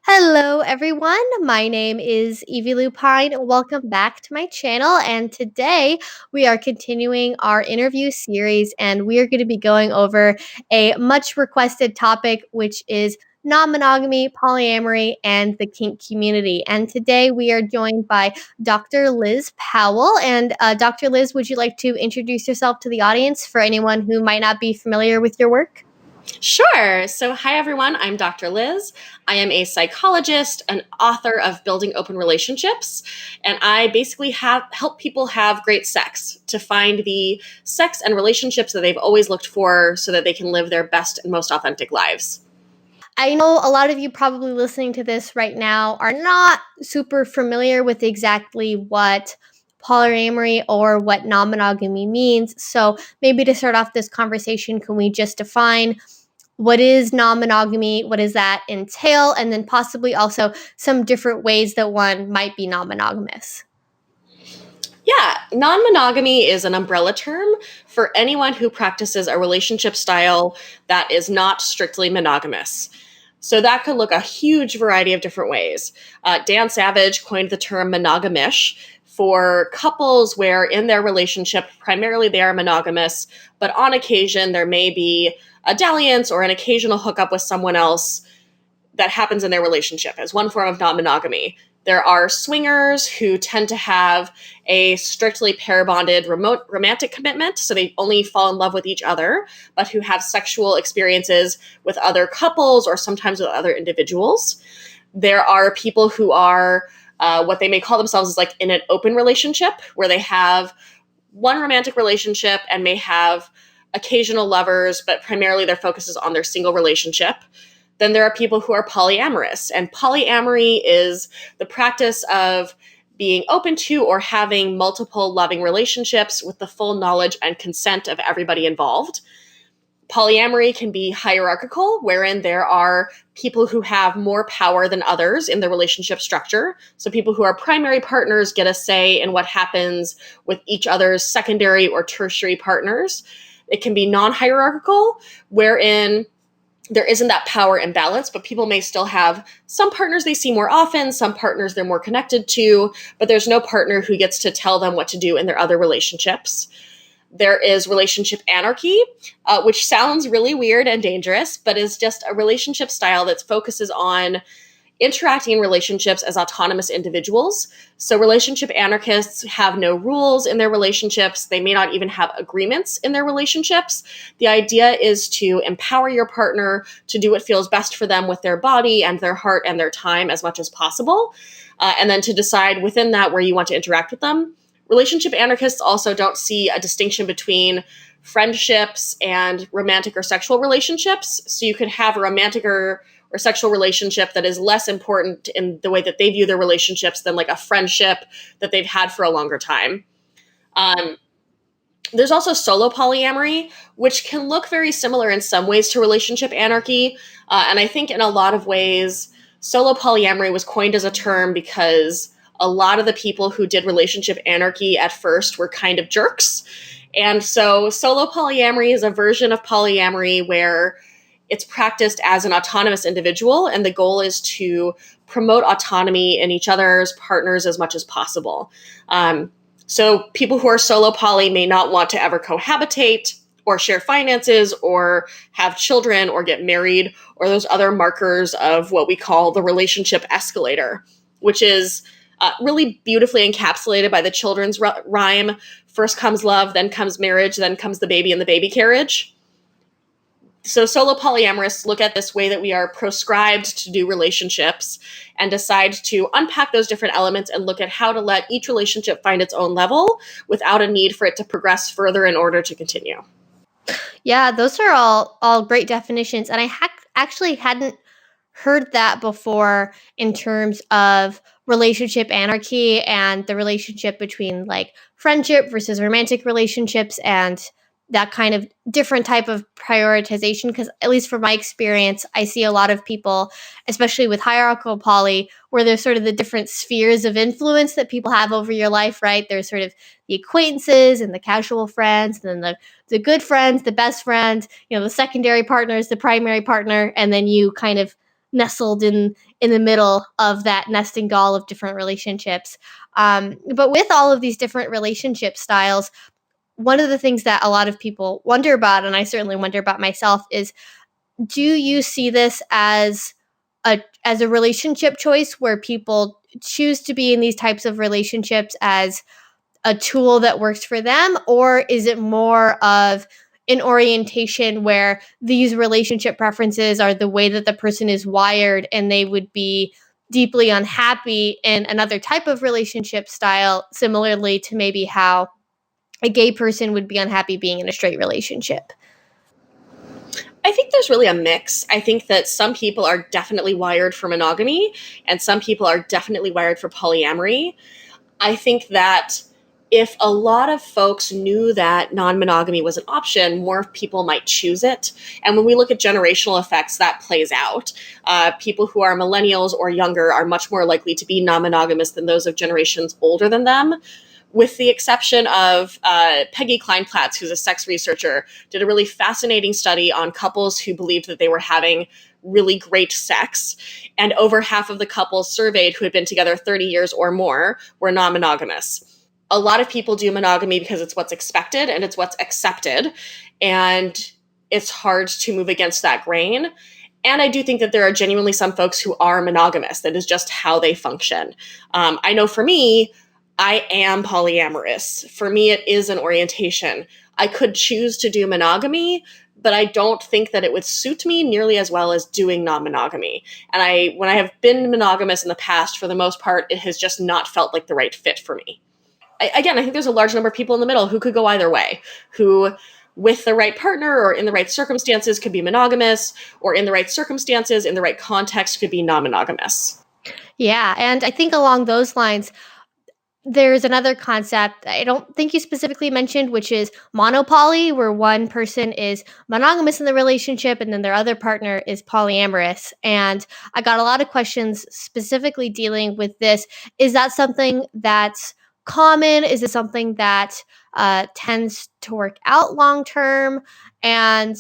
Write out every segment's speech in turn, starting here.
Hello, everyone. My name is Evie Lupine. Welcome back to my channel. And today we are continuing our interview series, and we are going to be going over a much requested topic, which is non monogamy, polyamory, and the kink community. And today we are joined by Dr. Liz Powell. And Dr. Liz, would you like to introduce yourself to the audience for anyone who might not be familiar with your work? Sure. So, hi everyone. I'm Dr. Liz. I am a psychologist, an author of Building Open Relationships, and I basically help people have great sex, to find the sex and relationships that they've always looked for so that they can live their best and most authentic lives. I know a lot of you probably listening to this right now are not super familiar with exactly what polyamory or what non monogamy means. So, maybe to start off this conversation, can we just define what is non monogamy? What does that entail? And then possibly also some different ways that one might be non monogamous. Yeah, non monogamy is an umbrella term for anyone who practices a relationship style that is not strictly monogamous. So that could look a huge variety of different ways. Dan Savage coined the term monogamish for couples where in their relationship, primarily they are monogamous, but on occasion there may be a dalliance or an occasional hookup with someone else that happens in their relationship as one form of non monogamy. There are swingers who tend to have a strictly pair bonded remote romantic commitment, so they only fall in love with each other, but who have sexual experiences with other couples or sometimes with other individuals. There are people who are what they may call themselves as like in an open relationship, where they have one romantic relationship and may have occasional lovers, but primarily their focus is on their single relationship. Then there are people who are polyamorous, and polyamory is the practice of being open to or having multiple loving relationships with the full knowledge and consent of everybody involved. Polyamory can be hierarchical, wherein there are people who have more power than others in the relationship structure. So people who are primary partners get a say in what happens with each other's secondary or tertiary partners. It can be non-hierarchical, wherein there isn't that power imbalance, but people may still have some partners they see more often, some partners they're more connected to, but there's no partner who gets to tell them what to do in their other relationships. There is relationship anarchy, which sounds really weird and dangerous, but is just a relationship style that focuses on interacting in relationships as autonomous individuals. So relationship anarchists have no rules in their relationships. They may not even have agreements in their relationships. The idea is to empower your partner to do what feels best for them with their body and their heart and their time as much as possible, and then to decide within that where you want to interact with them. Relationship anarchists also don't see a distinction between friendships and romantic or sexual relationships. So you could have a romantic or sexual relationship that is less important in the way that they view their relationships than like a friendship that they've had for a longer time. There's also solo polyamory, which can look very similar in some ways to relationship anarchy. And I think in a lot of ways, solo polyamory was coined as a term because a lot of the people who did relationship anarchy at first were kind of jerks. And so solo polyamory is a version of polyamory where it's practiced as an autonomous individual, and the goal is to promote autonomy in each other's partners as much as possible. So people who are solo poly may not want to ever cohabitate or share finances or have children or get married or those other markers of what we call the relationship escalator, which is really beautifully encapsulated by the children's rhyme. First comes love, then comes marriage, then comes the baby in the baby carriage. So solo polyamorous look at this way that we are proscribed to do relationships and decide to unpack those different elements and look at how to let each relationship find its own level without a need for it to progress further in order to continue. Yeah, those are all great definitions, and I actually hadn't heard that before in terms of relationship anarchy and the relationship between like friendship versus romantic relationships and that kind of different type of prioritization, because at least from my experience I see a lot of people, especially with hierarchical poly, where there's sort of the different spheres of influence that people have over your life, right? There's sort of the acquaintances and the casual friends, and then the good friends, the best friend, the secondary partners, the primary partner, and then you kind of nestled in the middle of that nesting doll of different relationships. But with all of these different relationship styles, one of the things that a lot of people wonder about, and I certainly wonder about myself, is do you see this as a relationship choice where people choose to be in these types of relationships as a tool that works for them, or is it more of an orientation where these relationship preferences are the way that the person is wired and they would be deeply unhappy in another type of relationship style, similarly to maybe how a gay person would be unhappy being in a straight relationship? I think there's really a mix. I think that some people are definitely wired for monogamy, and some people are definitely wired for polyamory. I think that if a lot of folks knew that non-monogamy was an option, more people might choose it. And when we look at generational effects, that plays out. People who are millennials or younger are much more likely to be non-monogamous than those of generations older than them, with the exception of Peggy Kleinplatz, who's a sex researcher, did a really fascinating study on couples who believed that they were having really great sex. And over half of the couples surveyed who had been together 30 years or more were non-monogamous. A lot of people do monogamy because it's what's expected and it's what's accepted. And it's hard to move against that grain. And I do think that there are genuinely some folks who are monogamous. That is just how they function. I know for me, I am polyamorous. For me, it is an orientation. I could choose to do monogamy, but I don't think that it would suit me nearly as well as doing non-monogamy. And when I have been monogamous in the past, for the most part, it has just not felt like the right fit for me. Again, I think there's a large number of people in the middle who could go either way, who with the right partner or in the right circumstances could be monogamous, or in the right circumstances, in the right context, could be non-monogamous. Yeah, and I think along those lines, there's another concept I don't think you specifically mentioned, which is monopoly, where one person is monogamous in the relationship and then their other partner is polyamorous. And I got a lot of questions specifically dealing with this. Is that something that's common? Is it something that tends to work out long term? And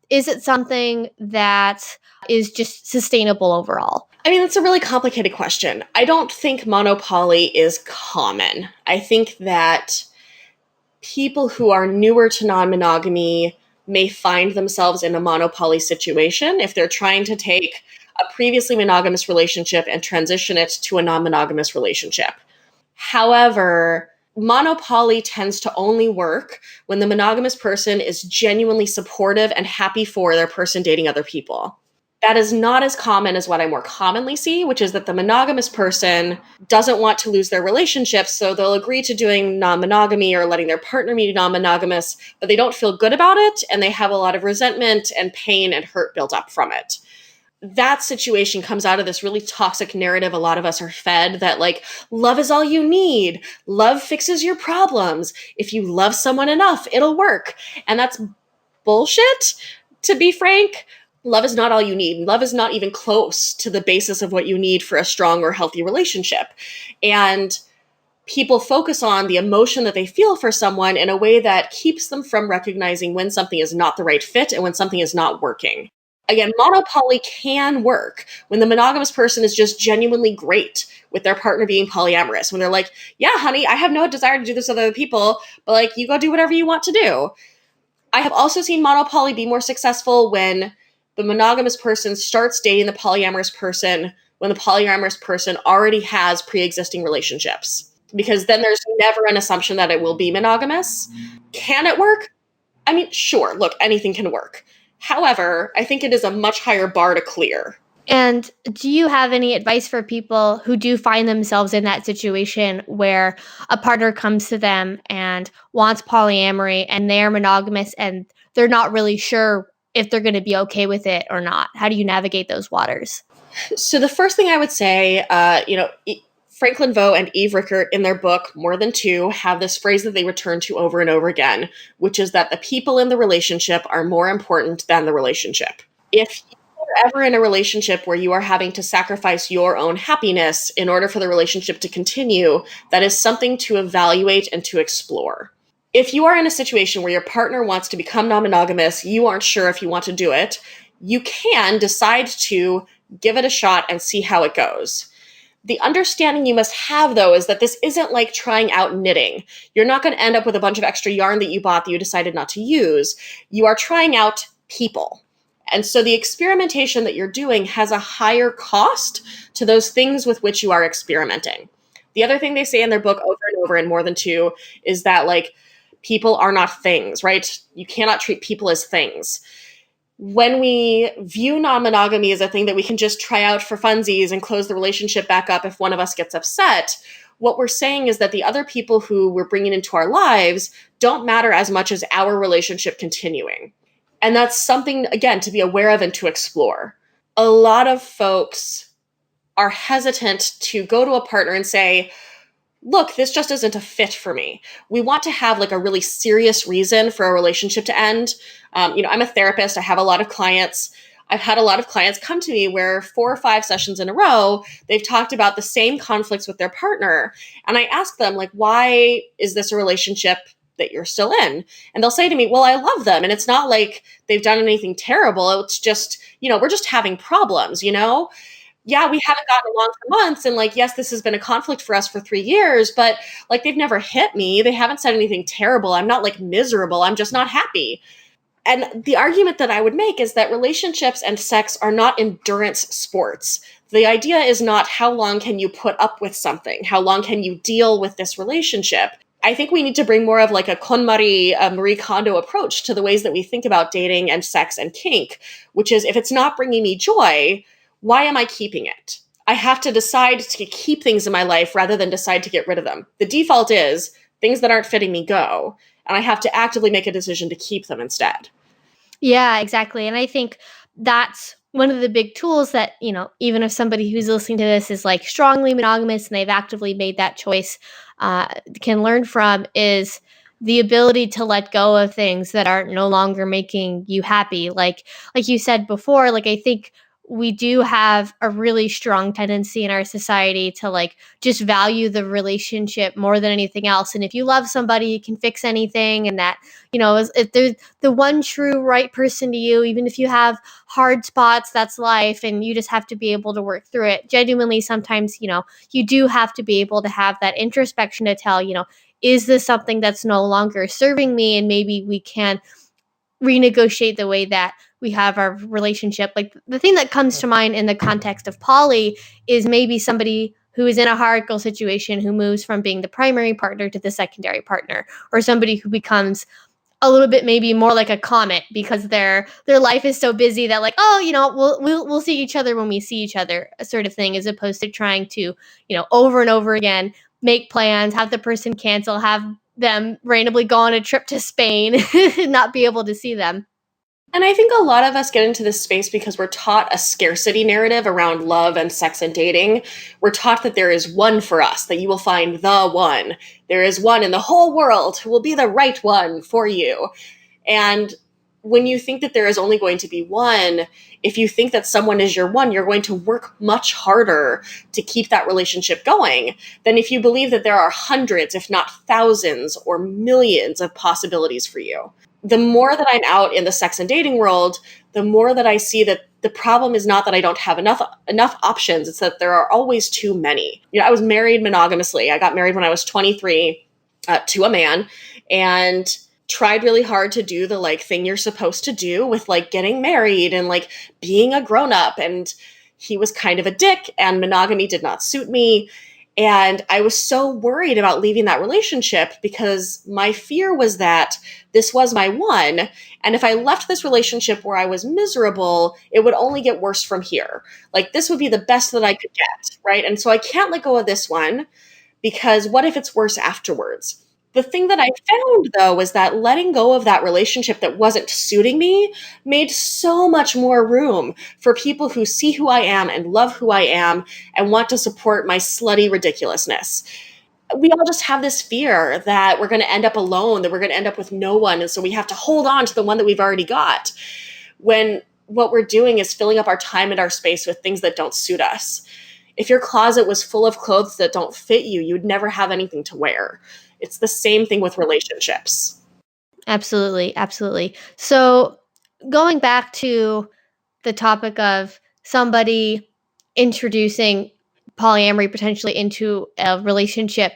is it something that is just sustainable overall? I mean, that's a really complicated question. I don't think monopoly is common. I think that people who are newer to non-monogamy may find themselves in a monopoly situation if they're trying to take a previously monogamous relationship and transition it to a non-monogamous relationship. However, monopoly tends to only work when the monogamous person is genuinely supportive and happy for their person dating other people. That is not as common as what I more commonly see, which is that the monogamous person doesn't want to lose their relationship, so they'll agree to doing non-monogamy or letting their partner be non-monogamous, but they don't feel good about it, and they have a lot of resentment and pain and hurt built up from it. That situation comes out of this really toxic narrative a lot of us are fed, that like love is all you need, love fixes your problems, if you love someone enough it'll work. And that's bullshit, to be frank. Love is not all you need. Love is not even close to the basis of what you need for a strong or healthy relationship. And people focus on the emotion that they feel for someone in a way that keeps them from recognizing when something is not the right fit and when something is not working. Again, monopoly can work when the monogamous person is just genuinely great with their partner being polyamorous. When they're like, yeah, honey, I have no desire to do this with other people, but like, you go do whatever you want to do. I have also seen monopoly be more successful when the monogamous person starts dating the polyamorous person when the polyamorous person already has pre-existing relationships. Because then there's never an assumption that it will be monogamous. Can it work? I mean, sure, look, anything can work. However, I think it is a much higher bar to clear. And do you have any advice for people who do find themselves in that situation where a partner comes to them and wants polyamory and they're monogamous and they're not really sure if they're going to be okay with it or not? How do you navigate those waters? So the first thing I would say, Franklin Vo and Eve Rickert in their book, More Than Two, have this phrase that they return to over and over again, which is that the people in the relationship are more important than the relationship. If you're ever in a relationship where you are having to sacrifice your own happiness in order for the relationship to continue, that is something to evaluate and to explore. If you are in a situation where your partner wants to become non-monogamous, you aren't sure if you want to do it, you can decide to give it a shot and see how it goes. The understanding you must have, though, is that this isn't like trying out knitting. You're not going to end up with a bunch of extra yarn that you bought that you decided not to use. You are trying out people. And so the experimentation that you're doing has a higher cost to those things with which you are experimenting. The other thing they say in their book over and over in More Than Two is that, like, people are not things, right? You cannot treat people as things. When we view non-monogamy as a thing that we can just try out for funsies and close the relationship back up if one of us gets upset, what we're saying is that the other people who we're bringing into our lives don't matter as much as our relationship continuing. And that's something, again, to be aware of and to explore. A lot of folks are hesitant to go to a partner and say, look, this just isn't a fit for me. We want to have like a really serious reason for a relationship to end. I'm a therapist. I have a lot of clients. I've had a lot of clients come to me where 4 or 5 sessions in a row, they've talked about the same conflicts with their partner. And I ask them, like, why is this a relationship that you're still in? And they'll say to me, well, I love them. And it's not like they've done anything terrible. It's just, we're just having problems, Yeah, we haven't gotten along for months. And like, yes, this has been a conflict for us for 3 years, but like, they've never hit me. They haven't said anything terrible. I'm not like miserable. I'm just not happy. And the argument that I would make is that relationships and sex are not endurance sports. The idea is not how long can you put up with something? How long can you deal with this relationship? I think we need to bring more of like a KonMari, a Marie Kondo approach to the ways that we think about dating and sex and kink, which is if it's not bringing me joy, why am I keeping it? I have to decide to keep things in my life rather than decide to get rid of them. The default is things that aren't fitting me go, and I have to actively make a decision to keep them instead. Yeah, exactly. And I think that's one of the big tools that, even if somebody who's listening to this is like strongly monogamous and they've actively made that choice, can learn from is the ability to let go of things that are no longer making you happy. Like you said before, like I think we do have a really strong tendency in our society to like just value the relationship more than anything else. And if you love somebody, you can fix anything, and that, if there's the one true right person to you, even if you have hard spots, that's life, and you just have to be able to work through it. Genuinely, sometimes, you do have to be able to have that introspection to tell, is this something that's no longer serving me? And maybe we can renegotiate the way that we have our relationship. Like the thing that comes to mind in the context of poly is maybe somebody who is in a hierarchical situation who moves from being the primary partner to the secondary partner, or somebody who becomes a little bit maybe more like a comet because their life is so busy that like, oh, we'll see each other when we see each other, sort of thing, as opposed to trying to, over and over again make plans, have the person cancel, have them randomly go on a trip to Spain and not be able to see them. And I think a lot of us get into this space because we're taught a scarcity narrative around love and sex and dating. We're taught that there is one for us, that you will find the one. There is one in the whole world who will be the right one for you. And when you think that there is only going to be one, if you think that someone is your one, you're going to work much harder to keep that relationship going than if you believe that there are hundreds, if not thousands or millions of possibilities for you. The more that I'm out in the sex and dating world, the more that I see that the problem is not that I don't have enough options. It's that there are always too many. I was married monogamously. I got married when I was 23 to a man, and tried really hard to do the like thing you're supposed to do with like getting married and like being a grown-up. And he was kind of a dick, and monogamy did not suit me. And I was so worried about leaving that relationship because my fear was that this was my one. And if I left this relationship where I was miserable, it would only get worse from here. Like this would be the best that I could get, right? And so I can't let go of this one because what if it's worse afterwards? The thing that I found, though, was that letting go of that relationship that wasn't suiting me made so much more room for people who see who I am and love who I am and want to support my slutty ridiculousness. We all just have this fear that we're going to end up alone, that we're going to end up with no one, and so we have to hold on to the one that we've already got, when what we're doing is filling up our time and our space with things that don't suit us. If your closet was full of clothes that don't fit you, you'd never have anything to wear. It's the same thing with relationships. Absolutely, absolutely. So going back to the topic of somebody introducing polyamory potentially into a relationship,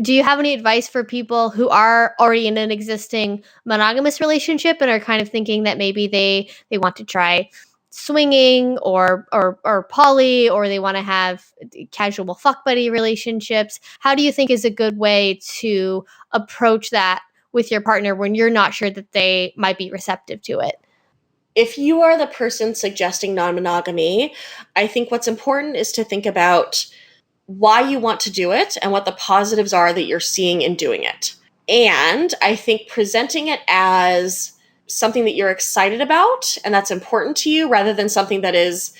do you have any advice for people who are already in an existing monogamous relationship and are kind of thinking that maybe they want to try swinging or poly, or they want to have casual fuck buddy relationships? How do you think is a good way to approach that with your partner when you're not sure that they might be receptive to it? If you are the person suggesting non-monogamy, I think what's important is to think about why you want to do it and what the positives are that you're seeing in doing it. And I think presenting it as something that you're excited about and that's important to you rather than something that is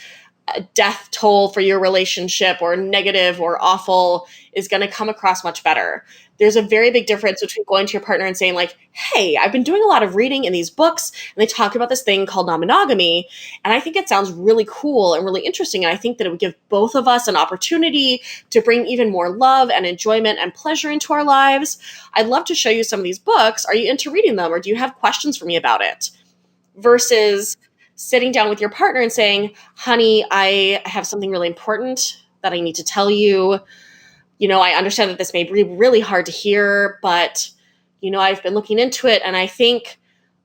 a death toll for your relationship or negative or awful is going to come across much better. There's a very big difference between going to your partner and saying like, hey, I've been doing a lot of reading in these books and they talk about this thing called non-monogamy. And I think it sounds really cool and really interesting. And I think that it would give both of us an opportunity to bring even more love and enjoyment and pleasure into our lives. I'd love to show you some of these books. Are you into reading them or do you have questions for me about it? Versus sitting down with your partner and saying, honey, I have something really important that I need to tell you. I understand that this may be really hard to hear, but, I've been looking into it and I think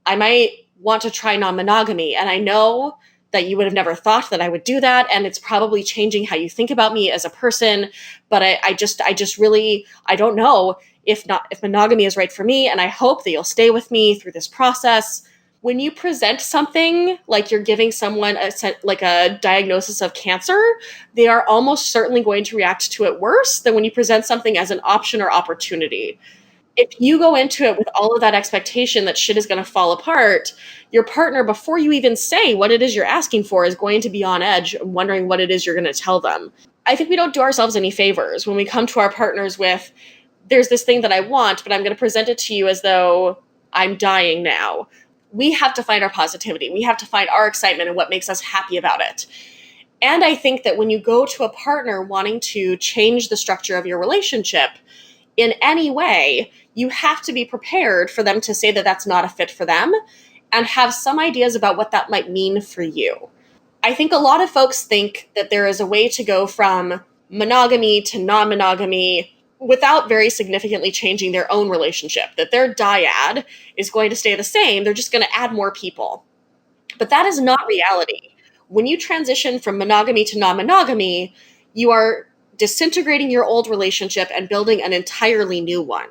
I might want to try non-monogamy. And I know that you would have never thought that I would do that. And it's probably changing how you think about me as a person. But I just really, I don't know if monogamy is right for me. And I hope that you'll stay with me through this process. When you present something like you're giving someone a diagnosis of cancer, they are almost certainly going to react to it worse than when you present something as an option or opportunity. If you go into it with all of that expectation that shit is going to fall apart, your partner, before you even say what it is you're asking for, is going to be on edge, wondering what it is you're going to tell them. I think we don't do ourselves any favors when we come to our partners with, there's this thing that I want, but I'm going to present it to you as though I'm dying now. We have to find our positivity. We have to find our excitement and what makes us happy about it. And I think that when you go to a partner wanting to change the structure of your relationship in any way, you have to be prepared for them to say that that's not a fit for them and have some ideas about what that might mean for you. I think a lot of folks think that there is a way to go from monogamy to non-monogamy without very significantly changing their own relationship, that their dyad is going to stay the same. They're just going to add more people. But that is not reality. When you transition from monogamy to non-monogamy, you are disintegrating your old relationship and building an entirely new one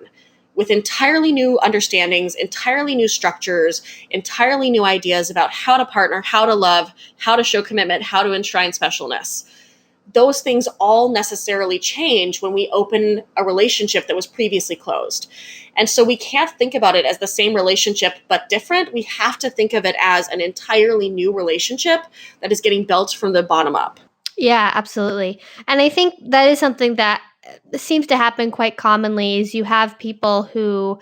with entirely new understandings, entirely new structures, entirely new ideas about how to partner, how to love, how to show commitment, how to enshrine specialness. Those things all necessarily change when we open a relationship that was previously closed. And so we can't think about it as the same relationship but different. We have to think of it as an entirely new relationship that is getting built from the bottom up. Yeah, absolutely. And I think that is something that seems to happen quite commonly is you have people who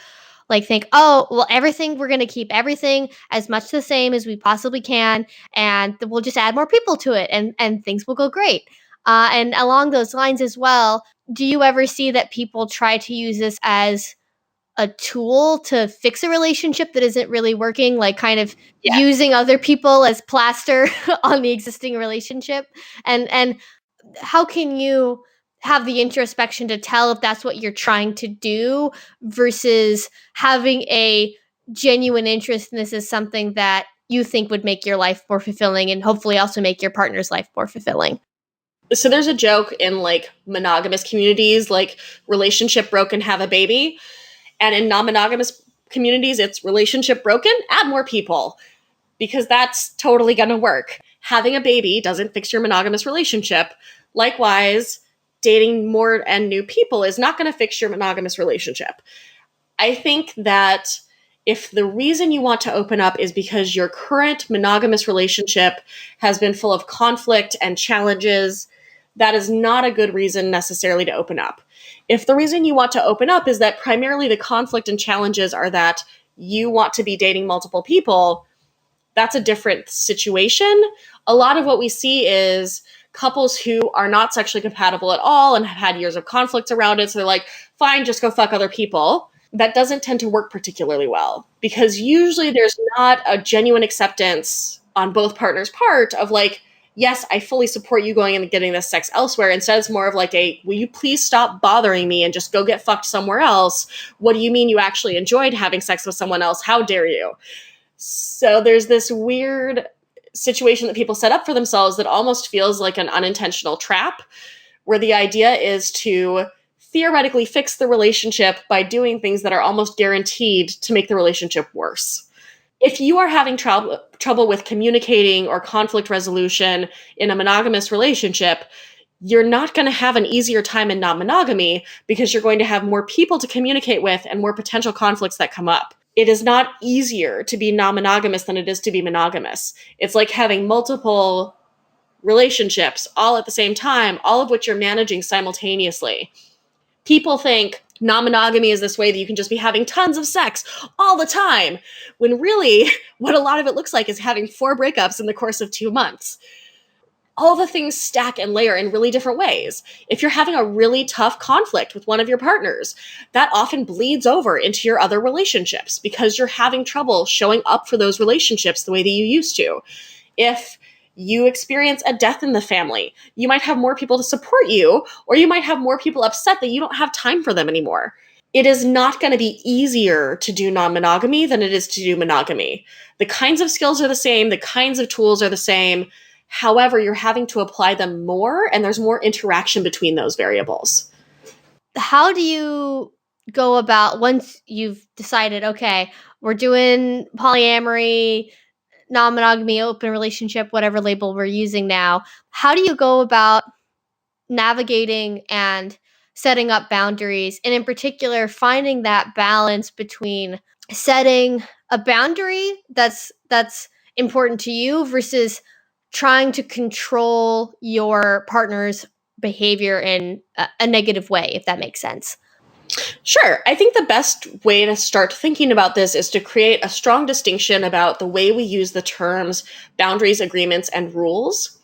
think, oh, well, everything, we're going to keep everything as much the same as we possibly can, and we'll just add more people to it and things will go great. And along those lines as well, do you ever see that people try to use this as a tool to fix a relationship that isn't really working, like kind of using other people as plaster on the existing relationship? And how can you have the introspection to tell if that's what you're trying to do versus having a genuine interest in this as something that you think would make your life more fulfilling and hopefully also make your partner's life more fulfilling? So there's a joke in monogamous communities, relationship broken, have a baby. And in non-monogamous communities, it's relationship broken, add more people, because that's totally going to work. Having a baby doesn't fix your monogamous relationship. Likewise, dating more and new people is not going to fix your monogamous relationship. I think that if the reason you want to open up is because your current monogamous relationship has been full of conflict and challenges, that is not a good reason necessarily to open up. If the reason you want to open up is that primarily the conflict and challenges are that you want to be dating multiple people, that's a different situation. A lot of what we see is couples who are not sexually compatible at all and have had years of conflicts around it. So they're like, fine, just go fuck other people. That doesn't tend to work particularly well because usually there's not a genuine acceptance on both partners' part of yes, I fully support you going and getting this sex elsewhere. Instead, it's more of like will you please stop bothering me and just go get fucked somewhere else? What do you mean you actually enjoyed having sex with someone else? How dare you? So there's this weird situation that people set up for themselves that almost feels like an unintentional trap, where the idea is to theoretically fix the relationship by doing things that are almost guaranteed to make the relationship worse. If you are having trouble with communicating or conflict resolution in a monogamous relationship, you're not going to have an easier time in non-monogamy because you're going to have more people to communicate with and more potential conflicts that come up. It is not easier to be non-monogamous than it is to be monogamous. It's like having multiple relationships all at the same time, all of which you're managing simultaneously. People think non-monogamy is this way that you can just be having tons of sex all the time, when really what a lot of it looks like is having 4 breakups in the course of 2 months. All the things stack and layer in really different ways. If you're having a really tough conflict with one of your partners, that often bleeds over into your other relationships because you're having trouble showing up for those relationships the way that you used to. If you experience a death in the family, you might have more people to support you, or you might have more people upset that you don't have time for them anymore. It is not going to be easier to do non-monogamy than it is to do monogamy. The kinds of skills are the same, the kinds of tools are the same. However, you're having to apply them more, and there's more interaction between those variables. How do you go about, once you've decided, okay, we're doing polyamory, non-monogamy, open relationship, whatever label we're using now, how do you go about navigating and setting up boundaries, and in particular finding that balance between setting a boundary that's important to you versus trying to control your partner's behavior in a negative way, if that makes sense? Sure. I think the best way to start thinking about this is to create a strong distinction about the way we use the terms boundaries, agreements, and rules.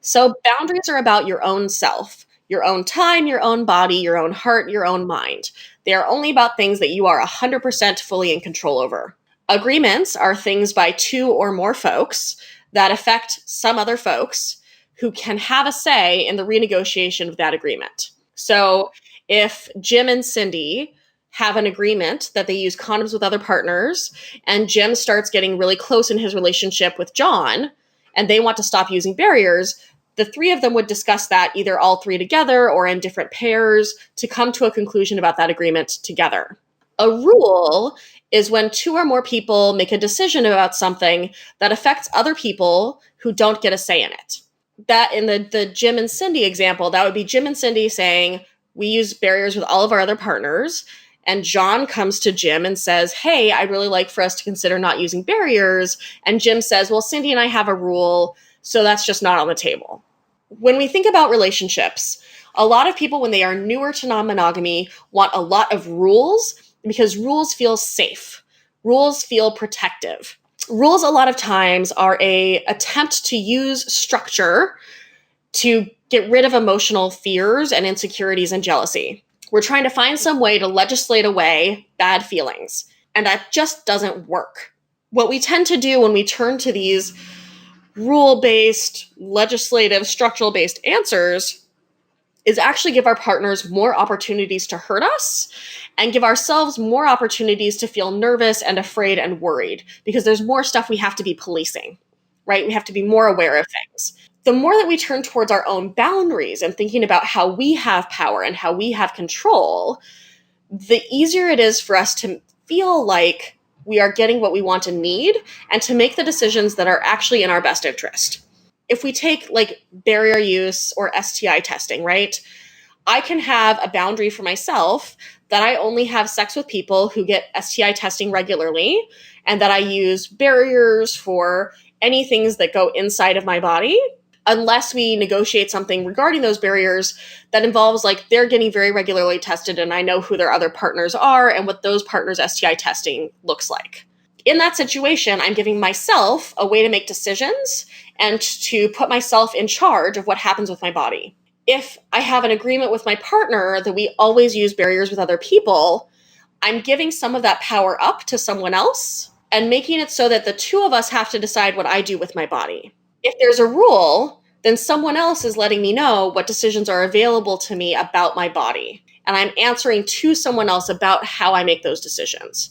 So boundaries are about your own self, your own time, your own body, your own heart, your own mind. They are only about things that you are 100% fully in control over. Agreements are things by 2 or more folks that affect some other folks who can have a say in the renegotiation of that agreement. So if Jim and Cindy have an agreement that they use condoms with other partners, and Jim starts getting really close in his relationship with John, and they want to stop using barriers, the 3 of them would discuss that either all 3 together or in different pairs to come to a conclusion about that agreement together. A rule is when 2 or more people make a decision about something that affects other people who don't get a say in it. That in the Jim and Cindy example, that would be Jim and Cindy saying, we use barriers with all of our other partners. And John comes to Jim and says, hey, I'd really like for us to consider not using barriers. And Jim says, well, Cindy and I have a rule, so that's just not on the table. When we think about relationships, a lot of people, when they are newer to non-monogamy, want a lot of rules because rules feel safe. Rules feel protective. Rules a lot of times are an attempt to use structure to get rid of emotional fears and insecurities and jealousy. We're trying to find some way to legislate away bad feelings, and that just doesn't work. What we tend to do when we turn to these rule-based, legislative, structural-based answers is actually give our partners more opportunities to hurt us and give ourselves more opportunities to feel nervous and afraid and worried because there's more stuff we have to be policing, right? We have to be more aware of things. The more that we turn towards our own boundaries and thinking about how we have power and how we have control, the easier it is for us to feel like we are getting what we want and need and to make the decisions that are actually in our best interest. If we take like barrier use or STI testing, right? I can have a boundary for myself that I only have sex with people who get STI testing regularly and that I use barriers for any things that go inside of my body, unless we negotiate something regarding those barriers that involves like they're getting very regularly tested and I know who their other partners are and what those partners' STI testing looks like. In that situation, I'm giving myself a way to make decisions and to put myself in charge of what happens with my body. If I have an agreement with my partner that we always use barriers with other people, I'm giving some of that power up to someone else and making it so that the 2 of us have to decide what I do with my body. If there's a rule then someone else is letting me know what decisions are available to me about my body. And I'm answering to someone else about how I make those decisions.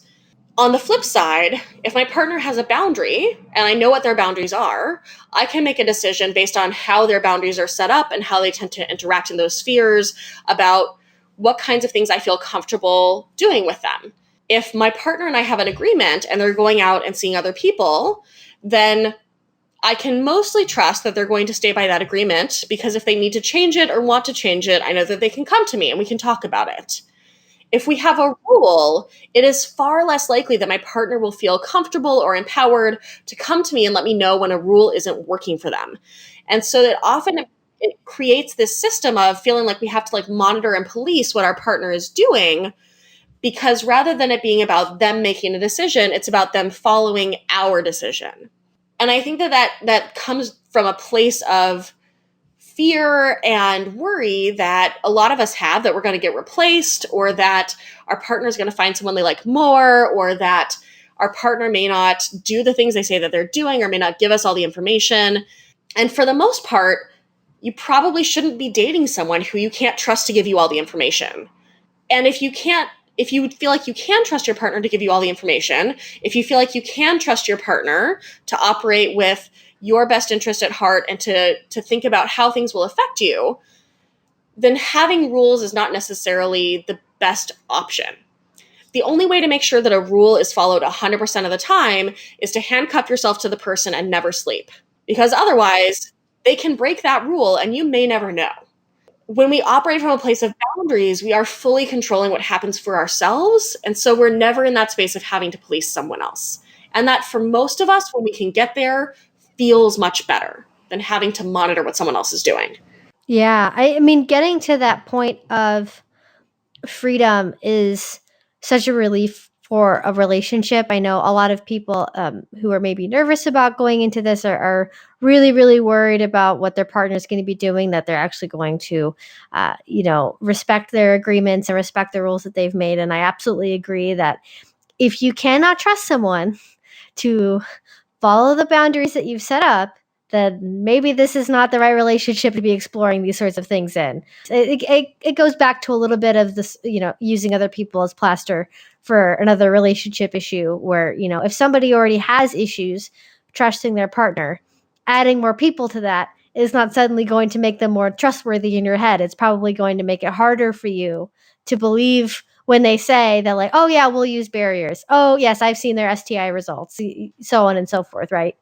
On the flip side, if my partner has a boundary and I know what their boundaries are, I can make a decision based on how their boundaries are set up and how they tend to interact in those spheres about what kinds of things I feel comfortable doing with them. If my partner and I have an agreement and they're going out and seeing other people, then I can mostly trust that they're going to stay by that agreement, because if they need to change it or want to change it, I know that they can come to me and we can talk about it. If we have a rule, it is far less likely that my partner will feel comfortable or empowered to come to me and let me know when a rule isn't working for them. And so that often it creates this system of feeling like we have to like monitor and police what our partner is doing, because rather than it being about them making a decision, it's about them following our decision. And I think that comes from a place of fear and worry that a lot of us have, that we're going to get replaced, or that our partner is going to find someone they like more, or that our partner may not do the things they say that they're doing, or may not give us all the information. And for the most part, you probably shouldn't be dating someone who you can't trust to give you all the information. And if you feel like you can trust your partner to give you all the information, if you feel like you can trust your partner to operate with your best interest at heart and to think about how things will affect you, then having rules is not necessarily the best option. The only way to make sure that a rule is followed 100% of the time is to handcuff yourself to the person and never sleep. Because otherwise, they can break that rule and you may never know. When we operate from a place of boundaries, we are fully controlling what happens for ourselves. And so we're never in that space of having to police someone else. And that, for most of us, when we can get there, feels much better than having to monitor what someone else is doing. Yeah, I mean, getting to that point of freedom is such a relief for a relationship. I know a lot of people who are maybe nervous about going into this are really, really worried about what their partner is going to be doing, that they're actually going to, respect their agreements and respect the rules that they've made. And I absolutely agree that if you cannot trust someone to follow the boundaries that you've set up, then maybe this is not the right relationship to be exploring these sorts of things in. It goes back to a little bit of this, using other people as plaster for another relationship issue where, if somebody already has issues trusting their partner, adding more people to that is not suddenly going to make them more trustworthy in your head. It's probably going to make it harder for you to believe when they say that, like, oh yeah, we'll use barriers. Oh yes, I've seen their STI results, so on and so forth, right?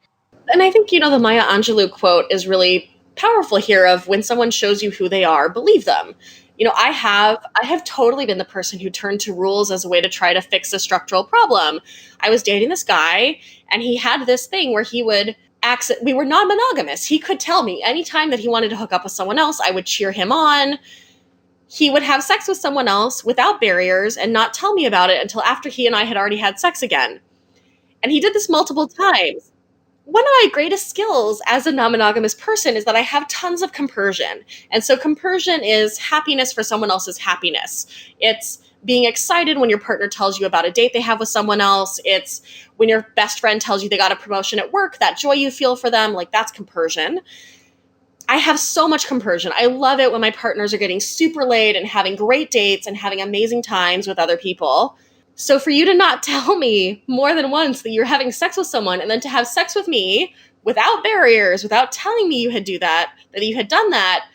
And I think, the Maya Angelou quote is really powerful here of, when someone shows you who they are, believe them. I have totally been the person who turned to rules as a way to try to fix a structural problem. I was dating this guy and he had this thing where he would we were non-monogamous. He could tell me anytime that he wanted to hook up with someone else, I would cheer him on. He would have sex with someone else without barriers and not tell me about it until after he and I had already had sex again. And he did this multiple times. One of my greatest skills as a non-monogamous person is that I have tons of compersion. And so compersion is happiness for someone else's happiness. It's being excited when your partner tells you about a date they have with someone else. It's when your best friend tells you they got a promotion at work, that joy you feel for them, like that's compersion. I have so much compersion. I love it when my partners are getting super laid and having great dates and having amazing times with other people. So for you to not tell me more than once that you're having sex with someone, and then to have sex with me without barriers, without telling me you had you had done that,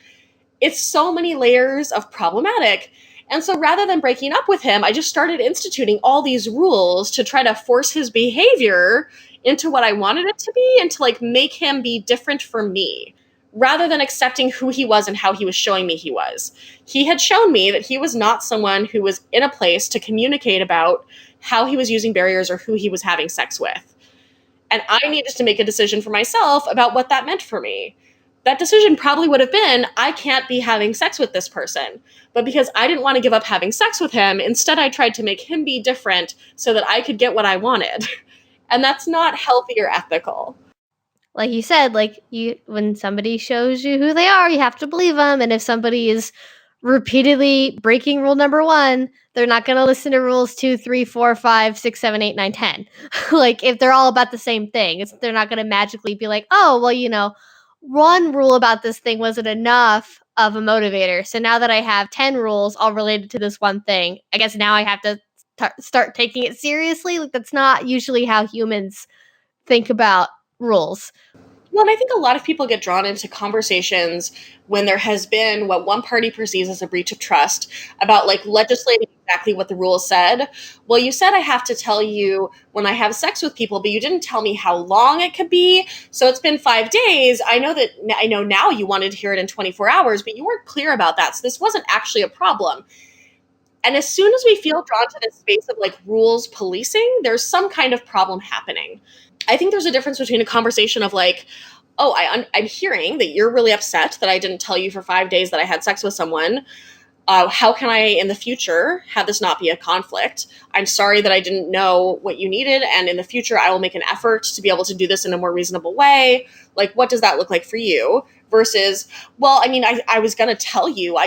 it's so many layers of problematic. And so rather than breaking up with him, I just started instituting all these rules to try to force his behavior into what I wanted it to be and to like make him be different for me, rather than accepting who he was and how he was showing me he was. He had shown me that he was not someone who was in a place to communicate about how he was using barriers or who he was having sex with. And I needed to make a decision for myself about what that meant for me. That decision probably would have been, I can't be having sex with this person. But because I didn't want to give up having sex with him, instead I tried to make him be different so that I could get what I wanted. And that's not healthy or ethical. Like you said, when somebody shows you who they are, you have to believe them. And if somebody is repeatedly breaking rule number 1, they're not going to listen to rules 2, 3, 4, 5, 6, 7, 8, 9, 10. Like if they're all about the same thing, they're not going to magically be like, oh, well, one rule about this thing wasn't enough of a motivator. So now that I have 10 rules all related to this one thing, I guess now I have to start taking it seriously. Like, that's not usually how humans think about rules. Well, and I think a lot of people get drawn into conversations when there has been what one party perceives as a breach of trust about like legislating exactly what the rule said. Well, you said I have to tell you when I have sex with people, but you didn't tell me how long it could be. So it's been 5 days. I know now you wanted to hear it in 24 hours, but you weren't clear about that. So this wasn't actually a problem. And as soon as we feel drawn to this space of like rules policing, there's some kind of problem happening. I think there's a difference between a conversation of like, oh, I'm hearing that you're really upset that I didn't tell you for 5 days that I had sex with someone. How can I, in the future, have this not be a conflict? I'm sorry that I didn't know what you needed, and in the future, I will make an effort to be able to do this in a more reasonable way. Like, what does that look like for you? Versus, well, I mean, I was going to tell you.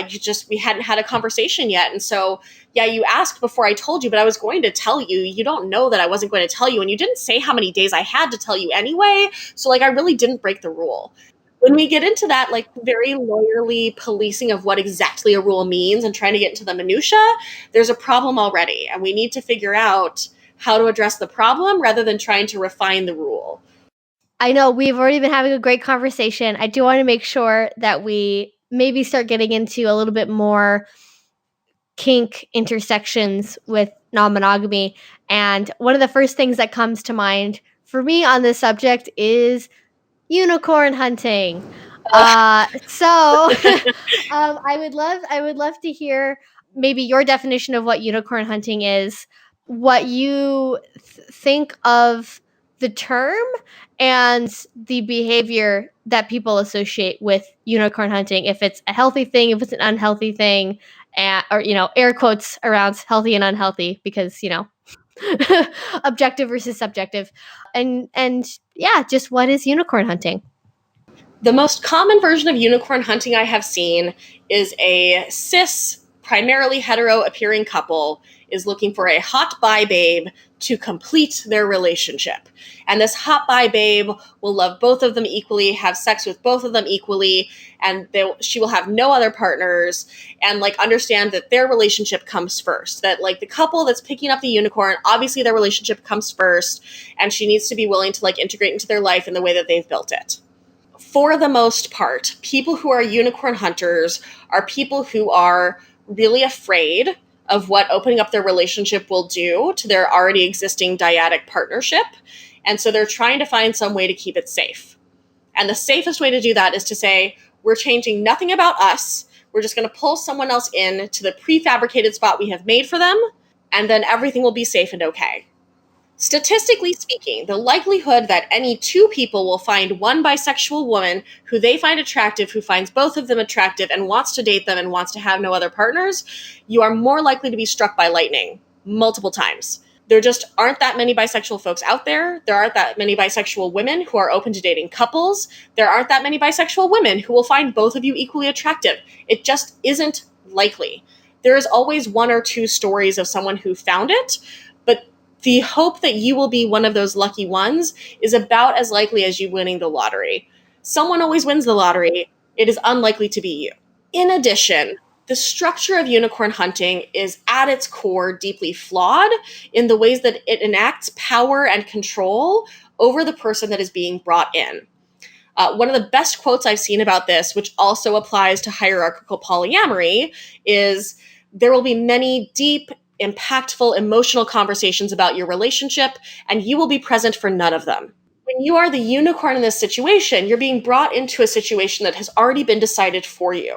We hadn't had a conversation yet. And so, yeah, you asked before I told you, but I was going to tell you. You don't know that I wasn't going to tell you. And you didn't say how many days I had to tell you anyway. So, like, I really didn't break the rule. When we get into that, like, very lawyerly policing of what exactly a rule means and trying to get into the minutia, there's a problem already. And we need to figure out how to address the problem rather than trying to refine the rule. I know we've already been having a great conversation. I do want to make sure that we maybe start getting into a little bit more kink intersections with non-monogamy. And one of the first things that comes to mind for me on this subject is unicorn hunting. I would love to hear maybe your definition of what unicorn hunting is, what you think of the term, and the behavior that people associate with unicorn hunting. If it's a healthy thing, if it's an unhealthy thing, or air quotes around healthy and unhealthy, because objective versus subjective, and yeah, just what is unicorn hunting? The most common version of unicorn hunting I have seen is a cis, primarily hetero appearing couple is looking for a hot bi babe to complete their relationship. And this hot bi babe will love both of them equally, have sex with both of them equally, and she will have no other partners, and like understand that their relationship comes first. That like the couple that's picking up the unicorn, obviously their relationship comes first, and she needs to be willing to like integrate into their life in the way that they've built it. For the most part, people who are unicorn hunters are people who are really afraid of what opening up their relationship will do to their already existing dyadic partnership. And so they're trying to find some way to keep it safe. And the safest way to do that is to say, we're changing nothing about us. We're just going to pull someone else in to the prefabricated spot we have made for them, and then everything will be safe and okay. Statistically speaking, the likelihood that any two people will find one bisexual woman who they find attractive, who finds both of them attractive and wants to date them and wants to have no other partners, you are more likely to be struck by lightning multiple times. There just aren't that many bisexual folks out there. There aren't that many bisexual women who are open to dating couples. There aren't that many bisexual women who will find both of you equally attractive. It just isn't likely. There is always one or two stories of someone who found it, but the hope that you will be one of those lucky ones is about as likely as you winning the lottery. Someone always wins the lottery. It is unlikely to be you. In addition, the structure of unicorn hunting is at its core deeply flawed in the ways that it enacts power and control over the person that is being brought in. One of the best quotes I've seen about this, which also applies to hierarchical polyamory, is there will be many deep, impactful, emotional conversations about your relationship, and you will be present for none of them. When you are the unicorn in this situation, you're being brought into a situation that has already been decided for you,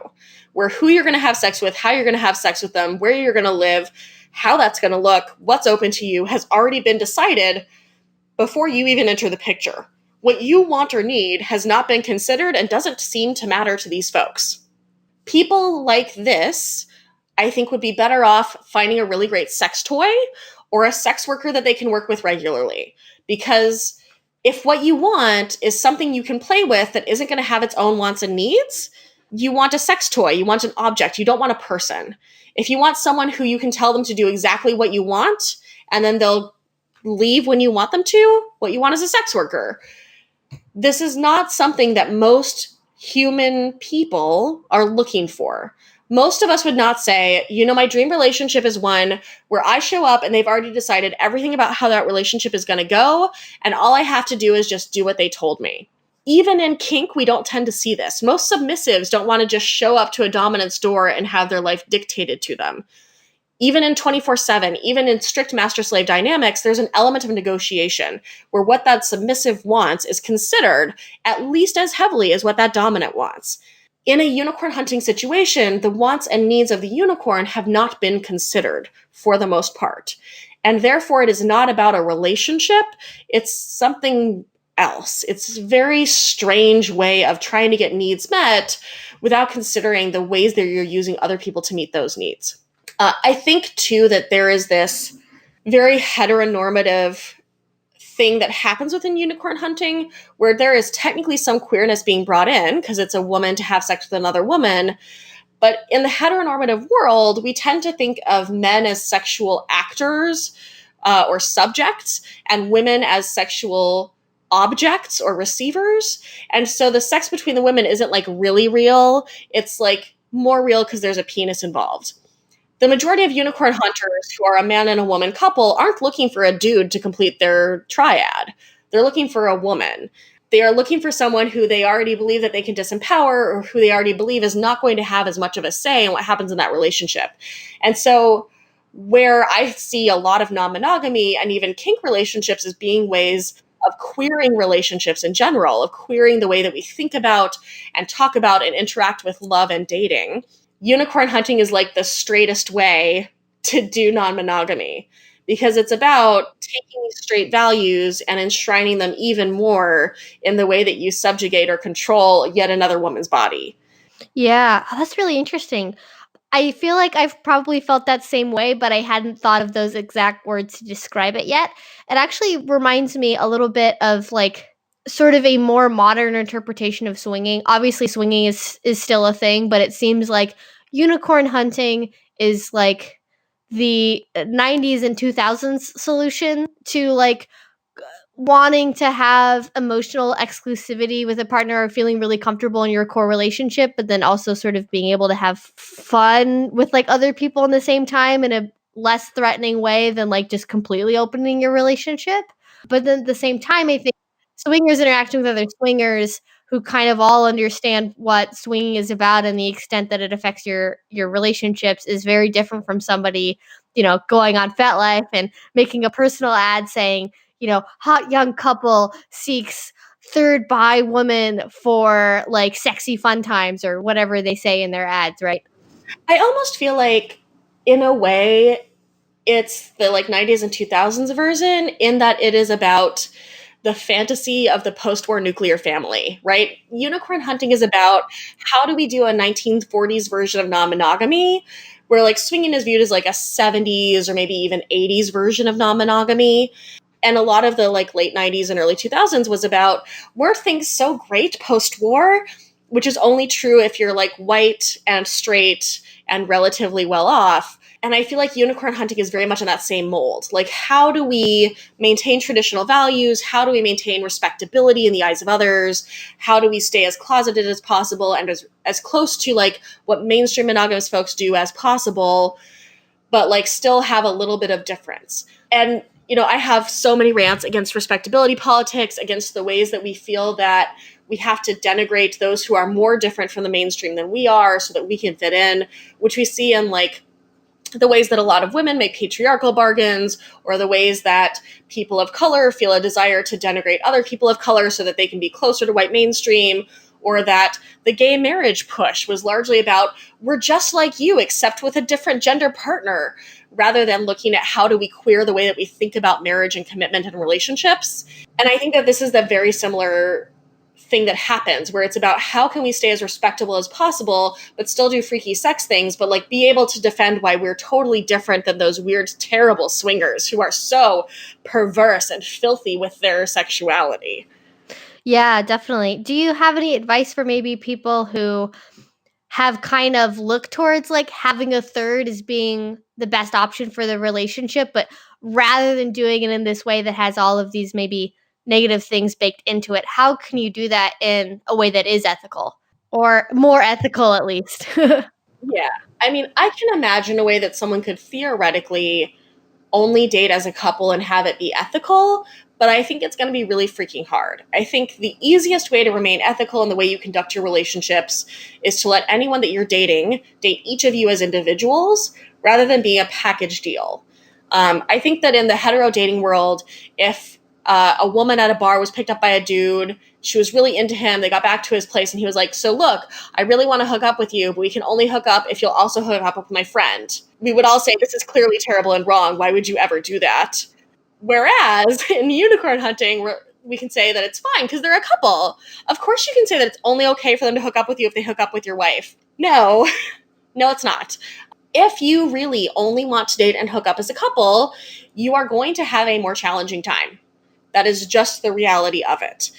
where who you're going to have sex with, how you're going to have sex with them, where you're going to live, how that's going to look, what's open to you has already been decided before you even enter the picture. What you want or need has not been considered and doesn't seem to matter to these folks. People like this, I think, would be better off finding a really great sex toy or a sex worker that they can work with regularly. Because if what you want is something you can play with that isn't going to have its own wants and needs, you want a sex toy, you want an object, you don't want a person. If you want someone who you can tell them to do exactly what you want, and then they'll leave when you want them to, what you want is a sex worker. This is not something that most human people are looking for. Most of us would not say, my dream relationship is one where I show up and they've already decided everything about how that relationship is going to go, and all I have to do is just do what they told me. Even in kink, we don't tend to see this. Most submissives don't want to just show up to a dominant's door and have their life dictated to them. Even in 24/7, even in strict master-slave dynamics, there's an element of negotiation where what that submissive wants is considered at least as heavily as what that dominant wants. In a unicorn hunting situation, the wants and needs of the unicorn have not been considered for the most part. And therefore, it is not about a relationship. It's something else. It's a very strange way of trying to get needs met without considering the ways that you're using other people to meet those needs. I think, too, that there is this very heteronormative thing that happens within unicorn hunting where there is technically some queerness being brought in because it's a woman to have sex with another woman. But in the heteronormative world, we tend to think of men as sexual actors or subjects and women as sexual objects or receivers. And so the sex between the women isn't like really real. It's like more real because there's a penis involved. The majority of unicorn hunters who are a man and a woman couple aren't looking for a dude to complete their triad. They're looking for a woman. They are looking for someone who they already believe that they can disempower or who they already believe is not going to have as much of a say in what happens in that relationship. And so where I see a lot of non-monogamy and even kink relationships as being ways of queering relationships in general, of queering the way that we think about and talk about and interact with love and dating, unicorn hunting is like the straightest way to do non-monogamy because it's about taking these straight values and enshrining them even more in the way that you subjugate or control yet another woman's body. Yeah, that's really interesting. I feel like I've probably felt that same way, but I hadn't thought of those exact words to describe it yet. It actually reminds me a little bit of like sort of a more modern interpretation of swinging. Obviously, swinging is still a thing, but it seems like unicorn hunting is like the 90s and 2000s solution to like wanting to have emotional exclusivity with a partner or feeling really comfortable in your core relationship, but then also sort of being able to have fun with like other people in the same time in a less threatening way than like just completely opening your relationship. But then at the same time, I think swingers interacting with other swingers who kind of all understand what swinging is about and the extent that it affects your relationships is very different from somebody, going on FetLife and making a personal ad saying, hot young couple seeks third bi woman for like sexy fun times or whatever they say in their ads, right? I almost feel like, in a way, it's the like 90s and 2000s version in that it is about the fantasy of the post-war nuclear family, right? Unicorn hunting is about how do we do a 1940s version of non-monogamy where like swinging is viewed as like a 70s or maybe even 80s version of non-monogamy. And a lot of the like late 90s and early 2000s was about were things so great post-war, which is only true if you're like white and straight and relatively well off. And I feel like unicorn hunting is very much in that same mold. Like, how do we maintain traditional values? How do we maintain respectability in the eyes of others? How do we stay as closeted as possible and as close to like what mainstream monogamous folks do as possible, but like still have a little bit of difference? And I have so many rants against respectability politics, against the ways that we feel that we have to denigrate those who are more different from the mainstream than we are so that we can fit in, which we see in like the ways that a lot of women make patriarchal bargains, or the ways that people of color feel a desire to denigrate other people of color so that they can be closer to white mainstream, or that the gay marriage push was largely about we're just like you except with a different gender partner, rather than looking at how do we queer the way that we think about marriage and commitment and relationships. And I think that this is the very similar thing that happens where it's about how can we stay as respectable as possible but still do freaky sex things, but like be able to defend why we're totally different than those weird terrible swingers who are so perverse and filthy with their sexuality. Yeah, definitely. Do you have any advice for maybe people who have kind of looked towards like having a third as being the best option for the relationship, but rather than doing it in this way that has all of these maybe negative things baked into it, how can you do that in a way that is ethical? or more ethical at least. Yeah. I mean, I can imagine a way that someone could theoretically only date as a couple and have it be ethical, but I think it's going to be really freaking hard. I think the easiest way to remain ethical in the way you conduct your relationships is to let anyone that you're dating date each of you as individuals rather than being a package deal. I think that in the hetero dating world, if a woman at a bar was picked up by a dude, she was really into him, they got back to his place, and he was like, so look, I really want to hook up with you, but we can only hook up if you'll also hook up with my friend. We would all say, this is clearly terrible and wrong. Why would you ever do that? Whereas in unicorn hunting, we can say that it's fine because they're a couple. Of course you can say that it's only okay for them to hook up with you if they hook up with your wife. No, no, it's not. If you really only want to date and hook up as a couple, you are going to have a more challenging time. That is just the reality of it.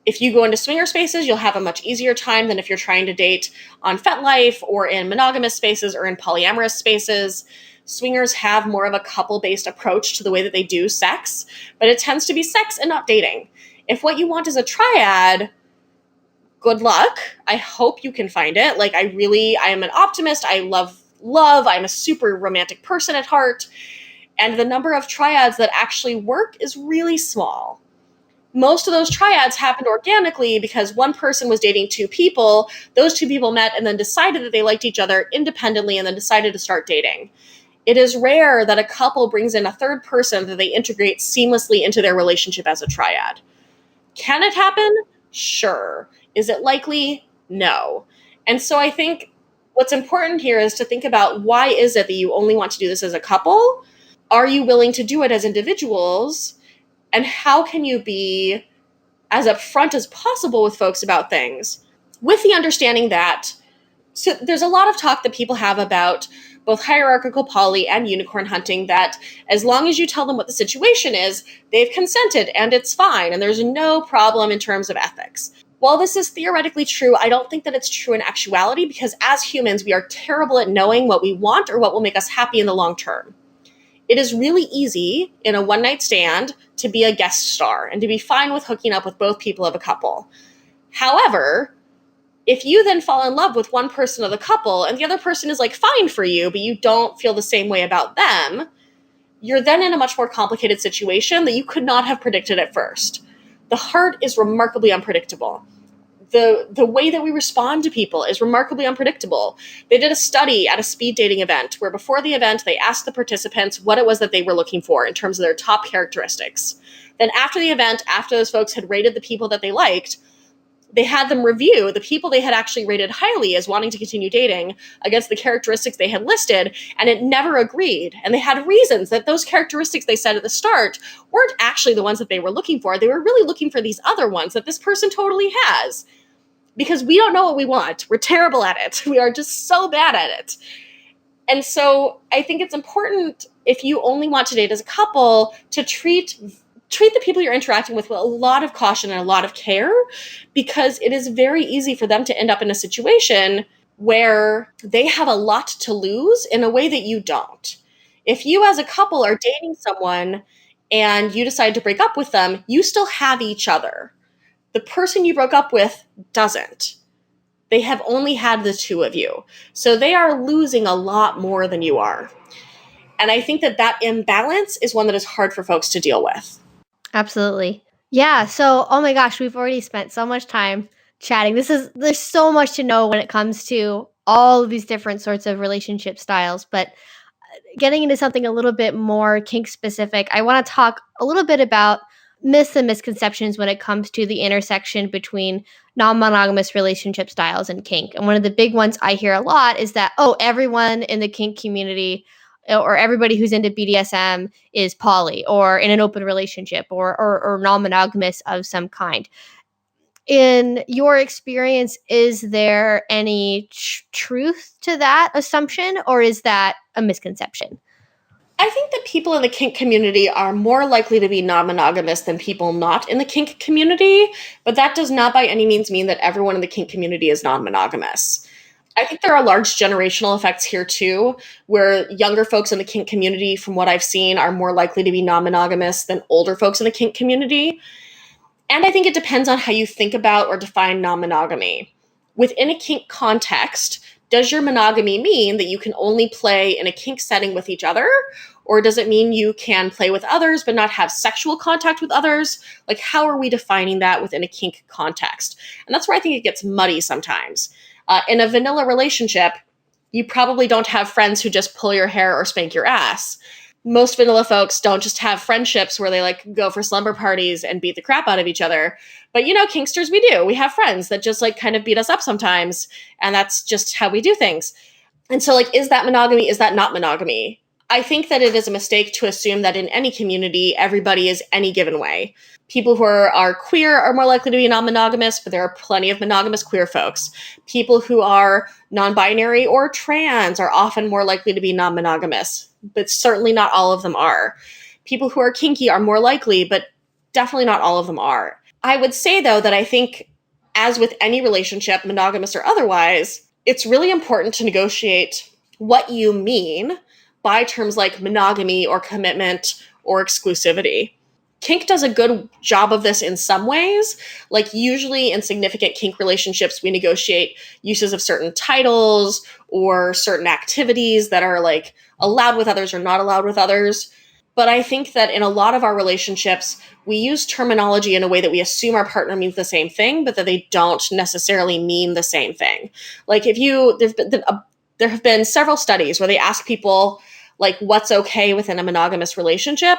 If you go into swinger spaces, you'll have a much easier time than if you're trying to date on FetLife or in monogamous spaces or in polyamorous spaces. Swingers have more of a couple-based approach to the way that they do sex, but it tends to be sex and not dating. If what you want is a triad, good luck. I hope you can find it. Like, I am an optimist. I love love. I'm a super romantic person at heart. And the number of triads that actually work is really small. Most of those triads happened organically because one person was dating two people. Those two people met and then decided that they liked each other independently and then decided to start dating. It is rare that a couple brings in a third person that they integrate seamlessly into their relationship as a triad. Can it happen? Sure. Is it likely? No. And so I think what's important here is to think about, why is it that you only want to do this as a couple? Are you willing to do it as individuals? And how can you be as upfront as possible with folks about things, with the understanding that, so there's a lot of talk that people have about both hierarchical poly and unicorn hunting, that as long as you tell them what the situation is, they've consented and it's fine and there's no problem in terms of ethics. While this is theoretically true, I don't think that it's true in actuality, because as humans, we are terrible at knowing what we want or what will make us happy in the long term. It is really easy in a one-night stand to be a guest star and to be fine with hooking up with both people of a couple. However, if you then fall in love with one person of the couple and the other person is like fine for you, but you don't feel the same way about them, you're then in a much more complicated situation that you could not have predicted at first. The heart is remarkably unpredictable. The way that we respond to people is remarkably unpredictable. They did a study at a speed dating event where before the event, they asked the participants what it was that they were looking for in terms of their top characteristics. Then after the event, after those folks had rated the people that they liked, they had them review the people they had actually rated highly as wanting to continue dating against the characteristics they had listed, and it never agreed. And they had reasons that those characteristics they said at the start weren't actually the ones that they were looking for. They were really looking for these other ones that this person totally has. Because we don't know what we want. We're terrible at it. We are just so bad at it. And so I think it's important, if you only want to date as a couple, to treat the people you're interacting with a lot of caution and a lot of care, because it is very easy for them to end up in a situation where they have a lot to lose in a way that you don't. If you as a couple are dating someone and you decide to break up with them, you still have each other. The person you broke up with doesn't. They have only had the two of you. So they are losing a lot more than you are. And I think that that imbalance is one that is hard for folks to deal with. Absolutely. Yeah. So, oh my gosh, we've already spent so much time chatting. There's so much to know when it comes to all of these different sorts of relationship styles. But getting into something a little bit more kink specific, I want to talk a little bit about myths and misconceptions when it comes to the intersection between non-monogamous relationship styles and kink. And one of the big ones I hear a lot is that, oh, everyone in the kink community or everybody who's into BDSM is poly or in an open relationship or non-monogamous of some kind. In your experience, is there any truth to that assumption, or is that a misconception? I think that people in the kink community are more likely to be non-monogamous than people not in the kink community, but that does not by any means mean that everyone in the kink community is non-monogamous. I think there are large generational effects here too, where younger folks in the kink community, from what I've seen, are more likely to be non-monogamous than older folks in the kink community. And I think it depends on how you think about or define non-monogamy. Within a kink context, does your monogamy mean that you can only play in a kink setting with each other? Or does it mean you can play with others but not have sexual contact with others? Like, how are we defining that within a kink context? And that's where I think it gets muddy sometimes. In a vanilla relationship, you probably don't have friends who just pull your hair or spank your ass. Most vanilla folks don't just have friendships where they like go for slumber parties and beat the crap out of each other. But kinksters, we do. We have friends that just like kind of beat us up sometimes. And that's just how we do things. And so like, is that monogamy? Is that not monogamy? I think that it is a mistake to assume that in any community, everybody is any given way. People who are queer are more likely to be non-monogamous, but there are plenty of monogamous queer folks. People who are non-binary or trans are often more likely to be non-monogamous, but certainly not all of them are. People who are kinky are more likely, but definitely not all of them are. I would say, though, that I think, as with any relationship, monogamous or otherwise, it's really important to negotiate what you mean by terms like monogamy or commitment or exclusivity. Kink does a good job of this in some ways. Like usually in significant kink relationships, we negotiate uses of certain titles or certain activities that are like allowed with others or not allowed with others. But I think that in a lot of our relationships, we use terminology in a way that we assume our partner means the same thing, but that they don't necessarily mean the same thing. Like there have been several studies where they ask people like what's okay within a monogamous relationship.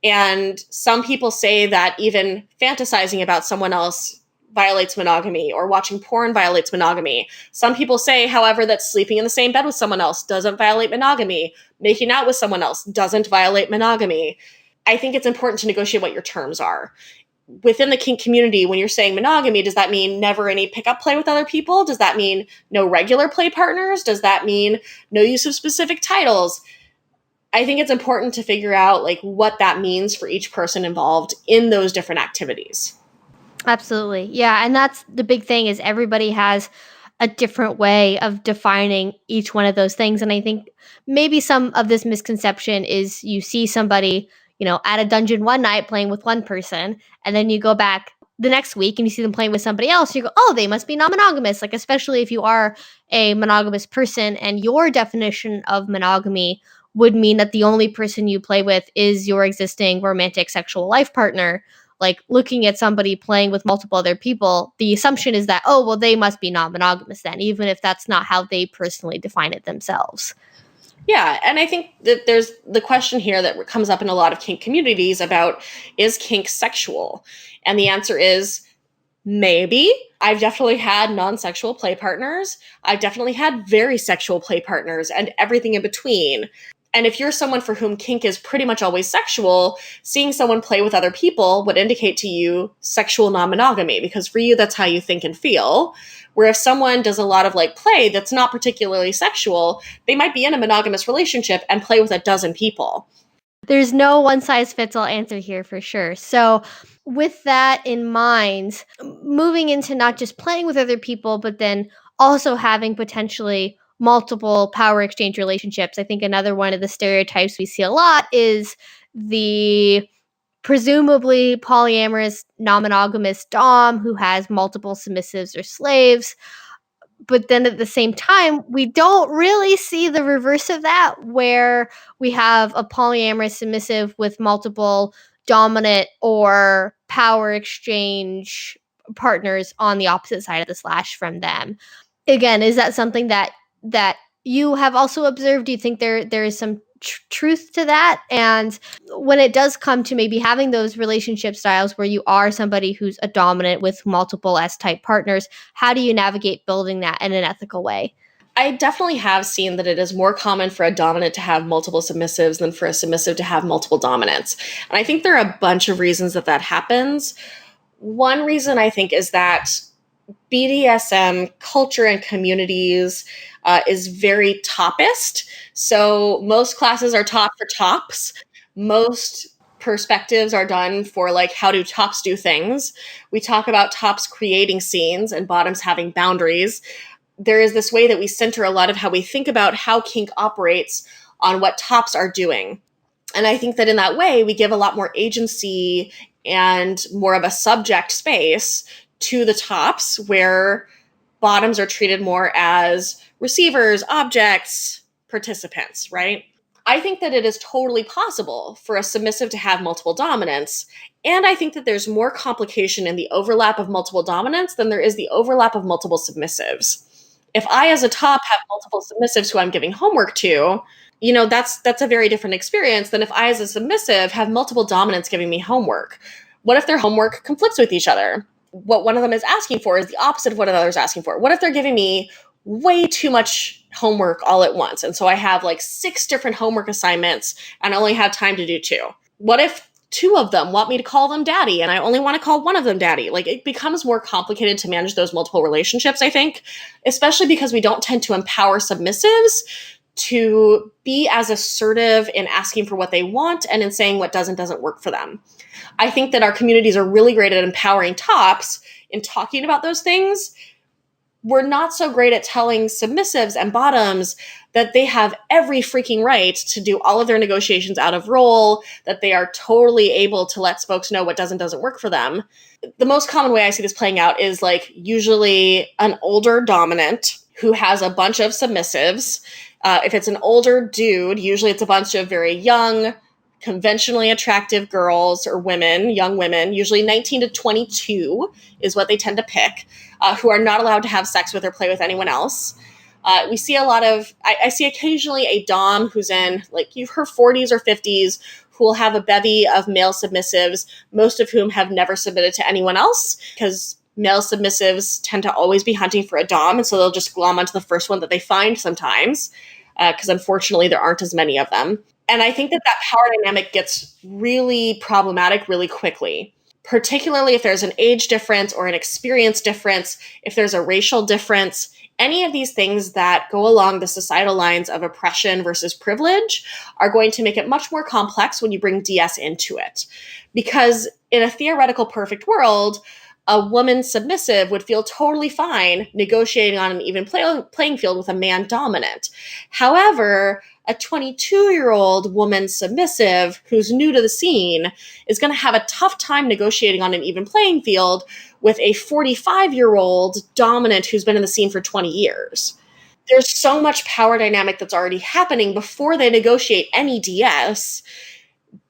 And some people say that even fantasizing about someone else violates monogamy, or watching porn violates monogamy. Some people say, however, that sleeping in the same bed with someone else doesn't violate monogamy. Making out with someone else doesn't violate monogamy. I think it's important to negotiate what your terms are. Within the kink community, when you're saying monogamy, does that mean never any pickup play with other people? Does that mean no regular play partners? Does that mean no use of specific titles? I think it's important to figure out like what that means for each person involved in those different activities. Absolutely. Yeah. And that's the big thing is everybody has a different way of defining each one of those things. And I think maybe some of this misconception is you see somebody, at a dungeon one night playing with one person, and then you go back the next week and you see them playing with somebody else. You go, oh, they must be non-monogamous. Like, especially if you are a monogamous person and your definition of monogamy would mean that the only person you play with is your existing romantic sexual life partner. Like looking at somebody playing with multiple other people, the assumption is that, oh, well, they must be non-monogamous then, even if that's not how they personally define it themselves. Yeah, and I think that there's the question here that comes up in a lot of kink communities about, is kink sexual? And the answer is maybe. I've definitely had non-sexual play partners. I've definitely had very sexual play partners and everything in between. And if you're someone for whom kink is pretty much always sexual, seeing someone play with other people would indicate to you sexual non-monogamy, because for you, that's how you think and feel. Where if someone does a lot of like play that's not particularly sexual, they might be in a monogamous relationship and play with a dozen people. There's no one size fits all answer here for sure. So with that in mind, moving into not just playing with other people, but then also having potentially multiple power exchange relationships. I think another one of the stereotypes we see a lot is the presumably polyamorous, non-monogamous dom who has multiple submissives or slaves. But then at the same time, we don't really see the reverse of that, where we have a polyamorous submissive with multiple dominant or power exchange partners on the opposite side of the slash from them. Again, is that something that you have also observed? Do you think there is some truth to that? And when it does come to maybe having those relationship styles where you are somebody who's a dominant with multiple S-type partners, how do you navigate building that in an ethical way? I definitely have seen that it is more common for a dominant to have multiple submissives than for a submissive to have multiple dominants. And I think there are a bunch of reasons that happens. One reason I think is that BDSM culture and communities is very topist. So most classes are taught for tops. Most perspectives are done for like, how do tops do things? We talk about tops creating scenes and bottoms having boundaries. There is this way that we center a lot of how we think about how kink operates on what tops are doing. And I think that in that way, we give a lot more agency and more of a subject space to the tops, where bottoms are treated more as receivers, objects, participants, right? I think that it is totally possible for a submissive to have multiple dominants. And I think that there's more complication in the overlap of multiple dominants than there is the overlap of multiple submissives. If I, as a top, have multiple submissives who I'm giving homework to, that's a very different experience than if I, as a submissive, have multiple dominants giving me homework. What if their homework conflicts with each other? What one of them is asking for is the opposite of what another is asking for. What if they're giving me way too much homework all at once? And so I have like 6 different homework assignments and I only have time to do 2. What if 2 of them want me to call them daddy and I only want to call one of them daddy? Like, it becomes more complicated to manage those multiple relationships, I think, especially because we don't tend to empower submissives to be as assertive in asking for what they want and in saying what doesn't work for them. I think that our communities are really great at empowering tops in talking about those things. We're not so great at telling submissives and bottoms that they have every freaking right to do all of their negotiations out of role, that they are totally able to let folks know what doesn't work for them. The most common way I see this playing out is like usually an older dominant who has a bunch of submissives. If it's an older dude, usually it's a bunch of very young, conventionally attractive girls or women, young women, usually 19 to 22 is what they tend to pick, who are not allowed to have sex with or play with anyone else. We see a lot of, I see occasionally a dom who's in like her 40s or 50s who will have a bevy of male submissives, most of whom have never submitted to anyone else because male submissives tend to always be hunting for a dom. And so they'll just glom onto the first one that they find sometimes because unfortunately there aren't as many of them. And I think that power dynamic gets really problematic really quickly, particularly if there's an age difference or an experience difference, if there's a racial difference, any of these things that go along the societal lines of oppression versus privilege are going to make it much more complex when you bring DS into it. Because in a theoretical perfect world, a woman submissive would feel totally fine negotiating on an even playing field with a man dominant. However, a 22-year-old woman submissive who's new to the scene is going to have a tough time negotiating on an even playing field with a 45-year-old dominant who's been in the scene for 20 years. There's so much power dynamic that's already happening before they negotiate any DS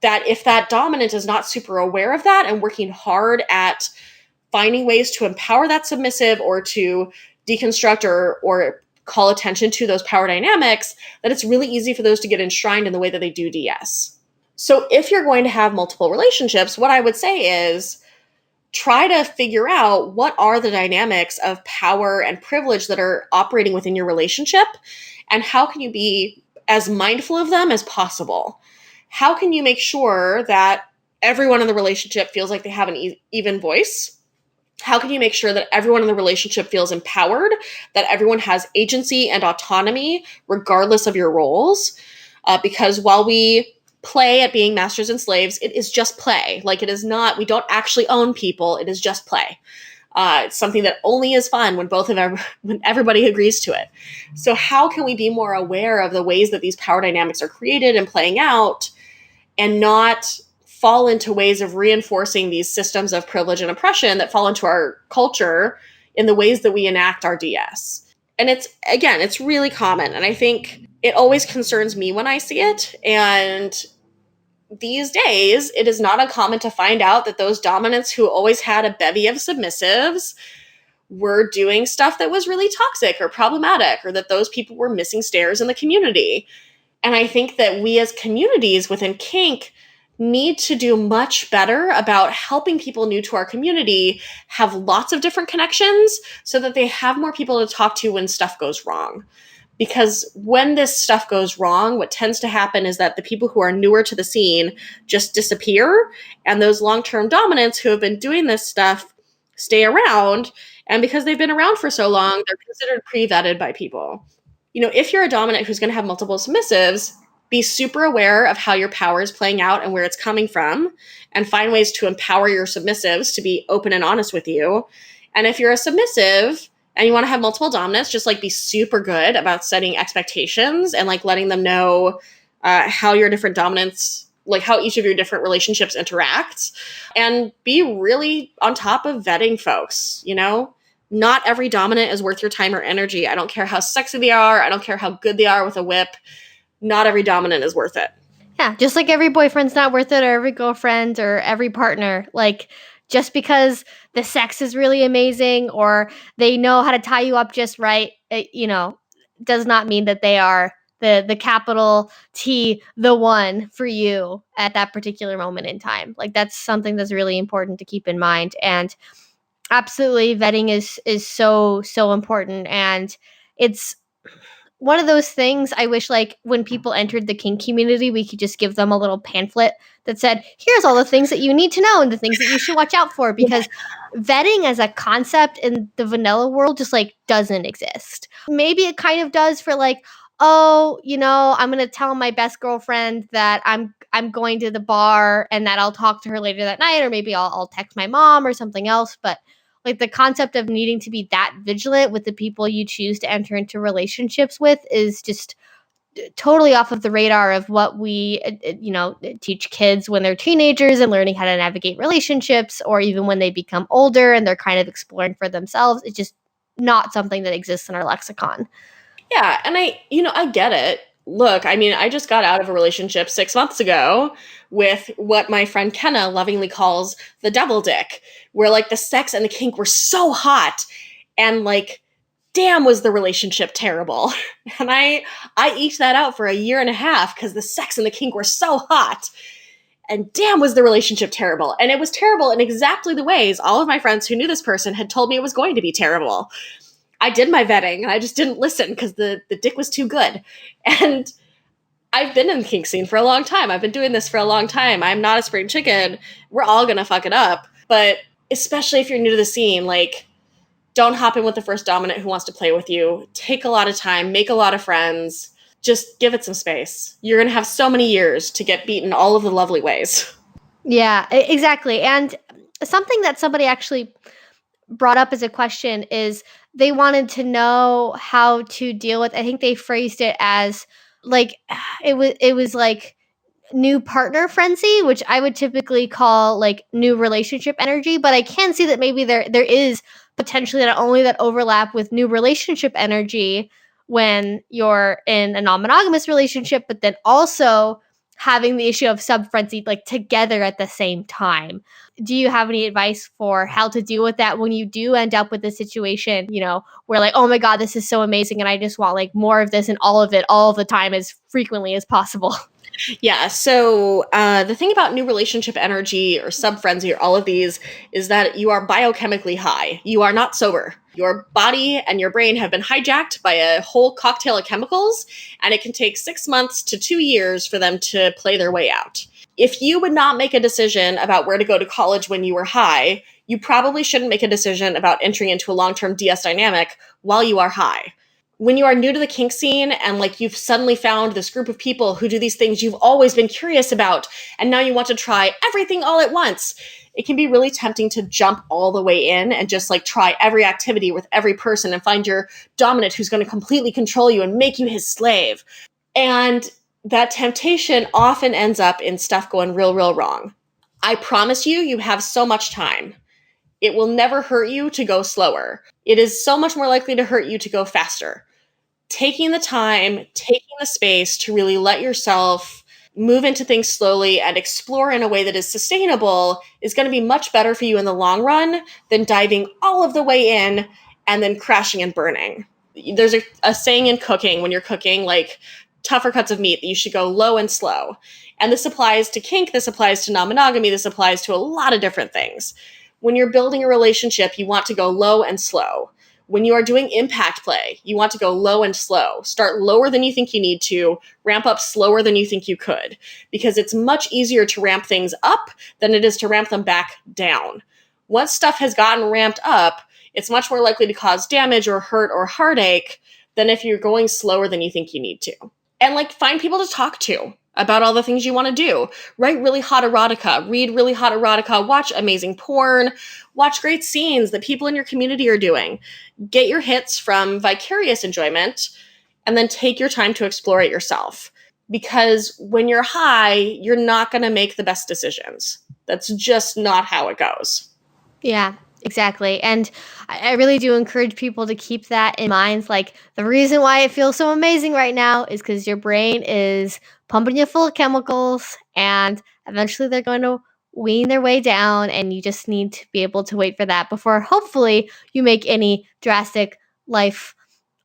that if that dominant is not super aware of that and working hard at finding ways to empower that submissive or to deconstruct or call attention to those power dynamics, that it's really easy for those to get enshrined in the way that they do DS. So if you're going to have multiple relationships, what I would say is try to figure out what are the dynamics of power and privilege that are operating within your relationship, and how can you be as mindful of them as possible? How can you make sure that everyone in the relationship feels like they have an even voice? How can you make sure that everyone in the relationship feels empowered, that everyone has agency and autonomy regardless of your roles? Because while we play at being masters and slaves, it is just play. Like, it is not, we don't actually own people. It is just play. It's something that only is fun when when everybody agrees to it. So how can we be more aware of the ways that these power dynamics are created and playing out, and not fall into ways of reinforcing these systems of privilege and oppression that fall into our culture in the ways that we enact our DS? And it's really common. And I think it always concerns me when I see it. And these days, it is not uncommon to find out that those dominants who always had a bevy of submissives were doing stuff that was really toxic or problematic, or that those people were missing stairs in the community. And I think that we as communities within Kink need to do much better about helping people new to our community have lots of different connections so that they have more people to talk to when stuff goes wrong. Because when this stuff goes wrong, what tends to happen is that the people who are newer to the scene just disappear, and those long-term dominants who have been doing this stuff stay around, and because they've been around for so long, they're considered pre-vetted by people. If you're a dominant who's going to have multiple submissives, be super aware of how your power is playing out and where it's coming from, and find ways to empower your submissives to be open and honest with you. And if you're a submissive and you want to have multiple dominants, just be super good about setting expectations and letting them know how your different dominants, how each of your different relationships interact, and be really on top of vetting folks. Not every dominant is worth your time or energy. I don't care how sexy they are. I don't care how good they are with a whip. Not every dominant is worth it. Yeah, just like every boyfriend's not worth it, or every girlfriend, or every partner. Like, just because the sex is really amazing or they know how to tie you up just right, does not mean that they are the capital T, the one for you at that particular moment in time. Like, that's something that's really important to keep in mind. And absolutely, vetting is so important, and it's one of those things I wish, like, when people entered the kink community, we could just give them a little pamphlet that said, here's all the things that you need to know and the things that you should watch out for, because vetting as a concept in the vanilla world just, like, doesn't exist. Maybe it kind of does for, like, oh, I'm going to tell my best girlfriend that I'm going to the bar and that I'll talk to her later that night, or maybe I'll text my mom or something else. But like, the concept of needing to be that vigilant with the people you choose to enter into relationships with is just totally off of the radar of what we teach kids when they're teenagers and learning how to navigate relationships, or even when they become older and they're kind of exploring for themselves. It's just not something that exists in our lexicon. Yeah, and I get it. Look, I mean, I just got out of a relationship 6 months ago with what my friend Kenna lovingly calls the devil dick, where like the sex and the kink were so hot, and like, damn, was the relationship terrible. And I eked that out for a year and a half because the sex and the kink were so hot. And damn, was the relationship terrible. And it was terrible in exactly the ways all of my friends who knew this person had told me it was going to be terrible. I did my vetting and I just didn't listen because the dick was too good. And I've been in the kink scene for a long time. I've been doing this for a long time. I'm not a spring chicken. We're all gonna fuck it up. But especially if you're new to the scene, like, don't hop in with the first dominant who wants to play with you. Take a lot of time, make a lot of friends. Just give it some space. You're gonna have so many years to get beaten all of the lovely ways. Yeah, exactly. And something that somebody actually brought up as a question is they wanted to know how to deal with, I think they phrased it as like, it was like new partner frenzy, which I would typically call like new relationship energy, but I can see that maybe there is potentially not only that overlap with new relationship energy when you're in a non-monogamous relationship, but then also having the issue of sub frenzy like together at the same time. Do you have any advice for how to deal with that when you do end up with a situation, where like, oh my god, this is so amazing and I just want like more of this and all of it all the time as frequently as possible? Yeah, so the thing about new relationship energy or sub frenzy or all of these is that you are biochemically high. You are not sober. Your body and your brain have been hijacked by a whole cocktail of chemicals, and it can take 6 months to 2 years for them to play their way out. If you would not make a decision about where to go to college when you were high, you probably shouldn't make a decision about entering into a long-term DS dynamic while you are high. When you are new to the kink scene and like you've suddenly found this group of people who do these things you've always been curious about, and now you want to try everything all at once, it can be really tempting to jump all the way in and just like try every activity with every person and find your dominant who's going to completely control you and make you his slave. And that temptation often ends up in stuff going real wrong. I promise you, you have so much time. It will never hurt you to go slower. It is so much more likely to hurt you to go faster. Taking the time, taking the space to really let yourself move into things slowly and explore in a way that is sustainable is going to be much better for you in the long run than diving all of the way in and then crashing and burning. There's a saying in cooking, when you're cooking like tougher cuts of meat, that you should go low and slow. And this applies to kink, this applies to non-monogamy, this applies to a lot of different things. When you're building a relationship, you want to go low and slow. When you are doing impact play, you want to go low and slow. Start lower than you think you need to, ramp up slower than you think you could, because it's much easier to ramp things up than it is to ramp them back down. Once stuff has gotten ramped up, it's much more likely to cause damage or hurt or heartache than if you're going slower than you think you need to. And like, find people to talk to about all the things you want to do. Write really hot erotica, read really hot erotica, watch amazing porn, watch great scenes that people in your community are doing. Get your hits from vicarious enjoyment, and then take your time to explore it yourself. Because when you're high, you're not going to make the best decisions. That's just not how it goes. Yeah. Exactly. And I really do encourage people to keep that in mind. Like, the reason why it feels so amazing right now is because your brain is pumping you full of chemicals, and eventually they're going to wean their way down. And you just need to be able to wait for that before hopefully you make any drastic life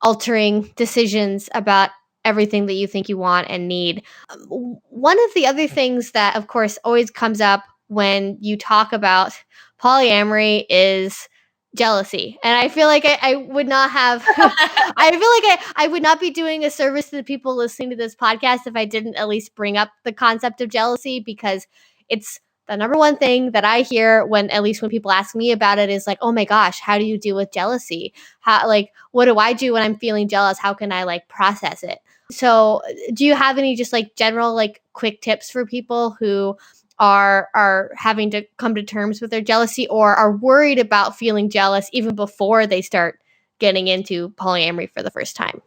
altering decisions about everything that you think you want and need. One of the other things that, of course, always comes up when you talk about polyamory is jealousy. And I feel like I would not have, I feel like I would not be doing a service to the people listening to this podcast if I didn't at least bring up the concept of jealousy, because it's the number one thing that I hear when, at least when people ask me about it, is like, oh my gosh, how do you deal with jealousy? How, like, what do I do when I'm feeling jealous? How can I like process it? So, do you have any just like general like quick tips for people who are having to come to terms with their jealousy, or are worried about feeling jealous even before they start getting into polyamory for the first time?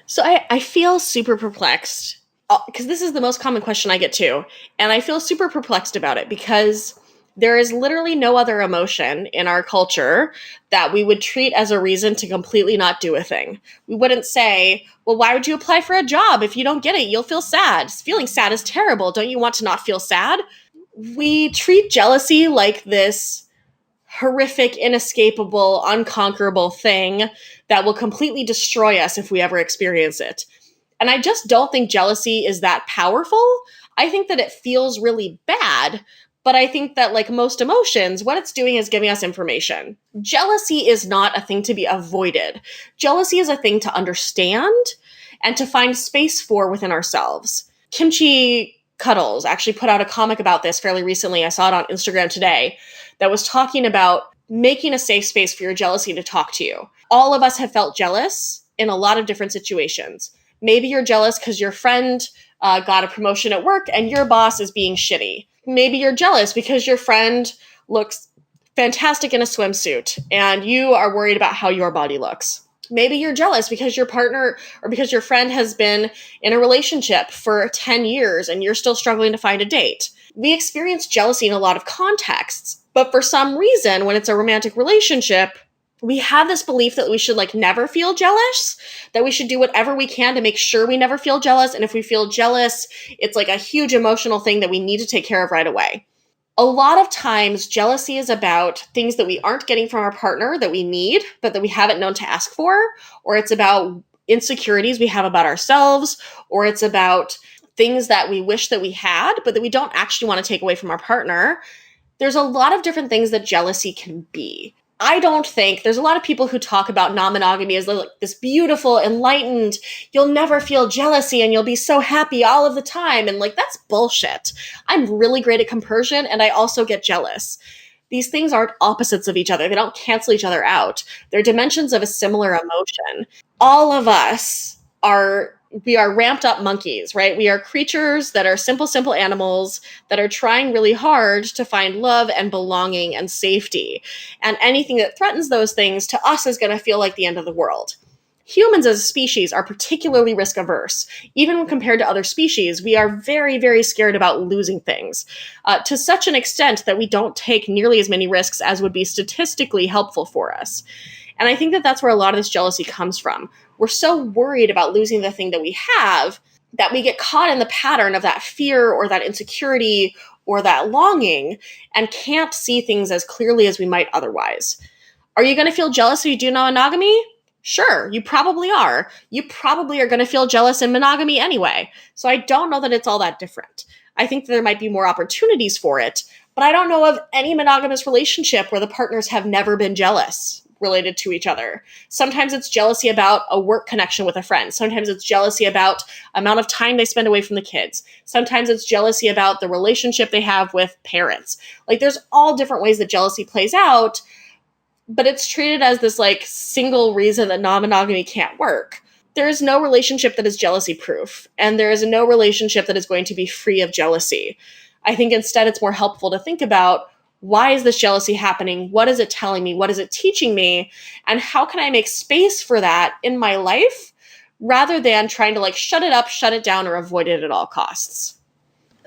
So I feel super perplexed because this is the most common question I get too. And I feel super perplexed about it because there is literally no other emotion in our culture that we would treat as a reason to completely not do a thing. We wouldn't say, well, why would you apply for a job? If you don't get it, you'll feel sad. Feeling sad is terrible. Don't you want to not feel sad? We treat jealousy like this horrific, inescapable, unconquerable thing that will completely destroy us if we ever experience it. And I just don't think jealousy is that powerful. I think that it feels really bad, but I think that, like most emotions, what it's doing is giving us information. Jealousy is not a thing to be avoided. Jealousy is a thing to understand and to find space for within ourselves. Kimchi Cuddles actually put out a comic about this fairly recently. I saw it on Instagram today, that was talking about making a safe space for your jealousy to talk to you. All of us have felt jealous in a lot of different situations. Maybe you're jealous because your friend got a promotion at work and your boss is being shitty. Maybe you're jealous because your friend looks fantastic in a swimsuit and you are worried about how your body looks. Maybe you're jealous because your partner or because your friend has been in a relationship for 10 years and you're still struggling to find a date. We experience jealousy in a lot of contexts, but for some reason, when it's a romantic relationship, we have this belief that we should like never feel jealous, that we should do whatever we can to make sure we never feel jealous. And if we feel jealous, it's like a huge emotional thing that we need to take care of right away. A lot of times, jealousy is about things that we aren't getting from our partner that we need, but that we haven't known to ask for, or it's about insecurities we have about ourselves, or it's about things that we wish that we had, but that we don't actually want to take away from our partner. There's a lot of different things that jealousy can be. I don't think there's a lot of people who talk about non-monogamy as like this beautiful, enlightened, you'll never feel jealousy and you'll be so happy all of the time. And like, that's bullshit. I'm really great at compersion and I also get jealous. These things aren't opposites of each other. They don't cancel each other out. They're dimensions of a similar emotion. All of us we are ramped up monkeys, right? We are creatures that are simple animals that are trying really hard to find love and belonging and safety. And anything that threatens those things to us is going to feel like the end of the world. Humans as a species are particularly risk averse. Even when compared to other species, we are very, very scared about losing things to such an extent that we don't take nearly as many risks as would be statistically helpful for us. And I think that that's where a lot of this jealousy comes from. We're so worried about losing the thing that we have that we get caught in the pattern of that fear or that insecurity or that longing and can't see things as clearly as we might otherwise. Are you going to feel jealous if you do non-monogamy? Sure, you probably are. You probably are going to feel jealous in monogamy anyway. So I don't know that it's all that different. I think that there might be more opportunities for it, but I don't know of any monogamous relationship where the partners have never been jealous related to each other. Sometimes it's jealousy about a work connection with a friend. Sometimes it's jealousy about amount of time they spend away from the kids. Sometimes it's jealousy about the relationship they have with parents. Like, there's all different ways that jealousy plays out, but it's treated as this like single reason that non-monogamy can't work. There is no relationship that is jealousy proof, and there is no relationship that is going to be free of jealousy. I think instead it's more helpful to think about, why is this jealousy happening? What is it telling me? What is it teaching me? And how can I make space for that in my life rather than trying to like shut it up, shut it down, or avoid it at all costs?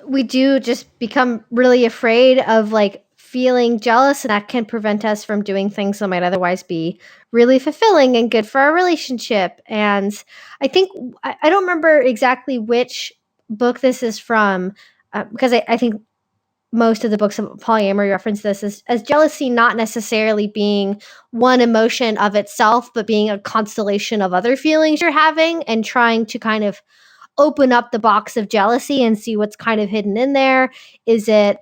We do just become really afraid of like feeling jealous, and that can prevent us from doing things that might otherwise be really fulfilling and good for our relationship. And I think, I don't remember exactly which book this is from, because I think most of the books of polyamory reference this as jealousy not necessarily being one emotion of itself, but being a constellation of other feelings you're having, and trying to kind of open up the box of jealousy and see what's kind of hidden in there. Is it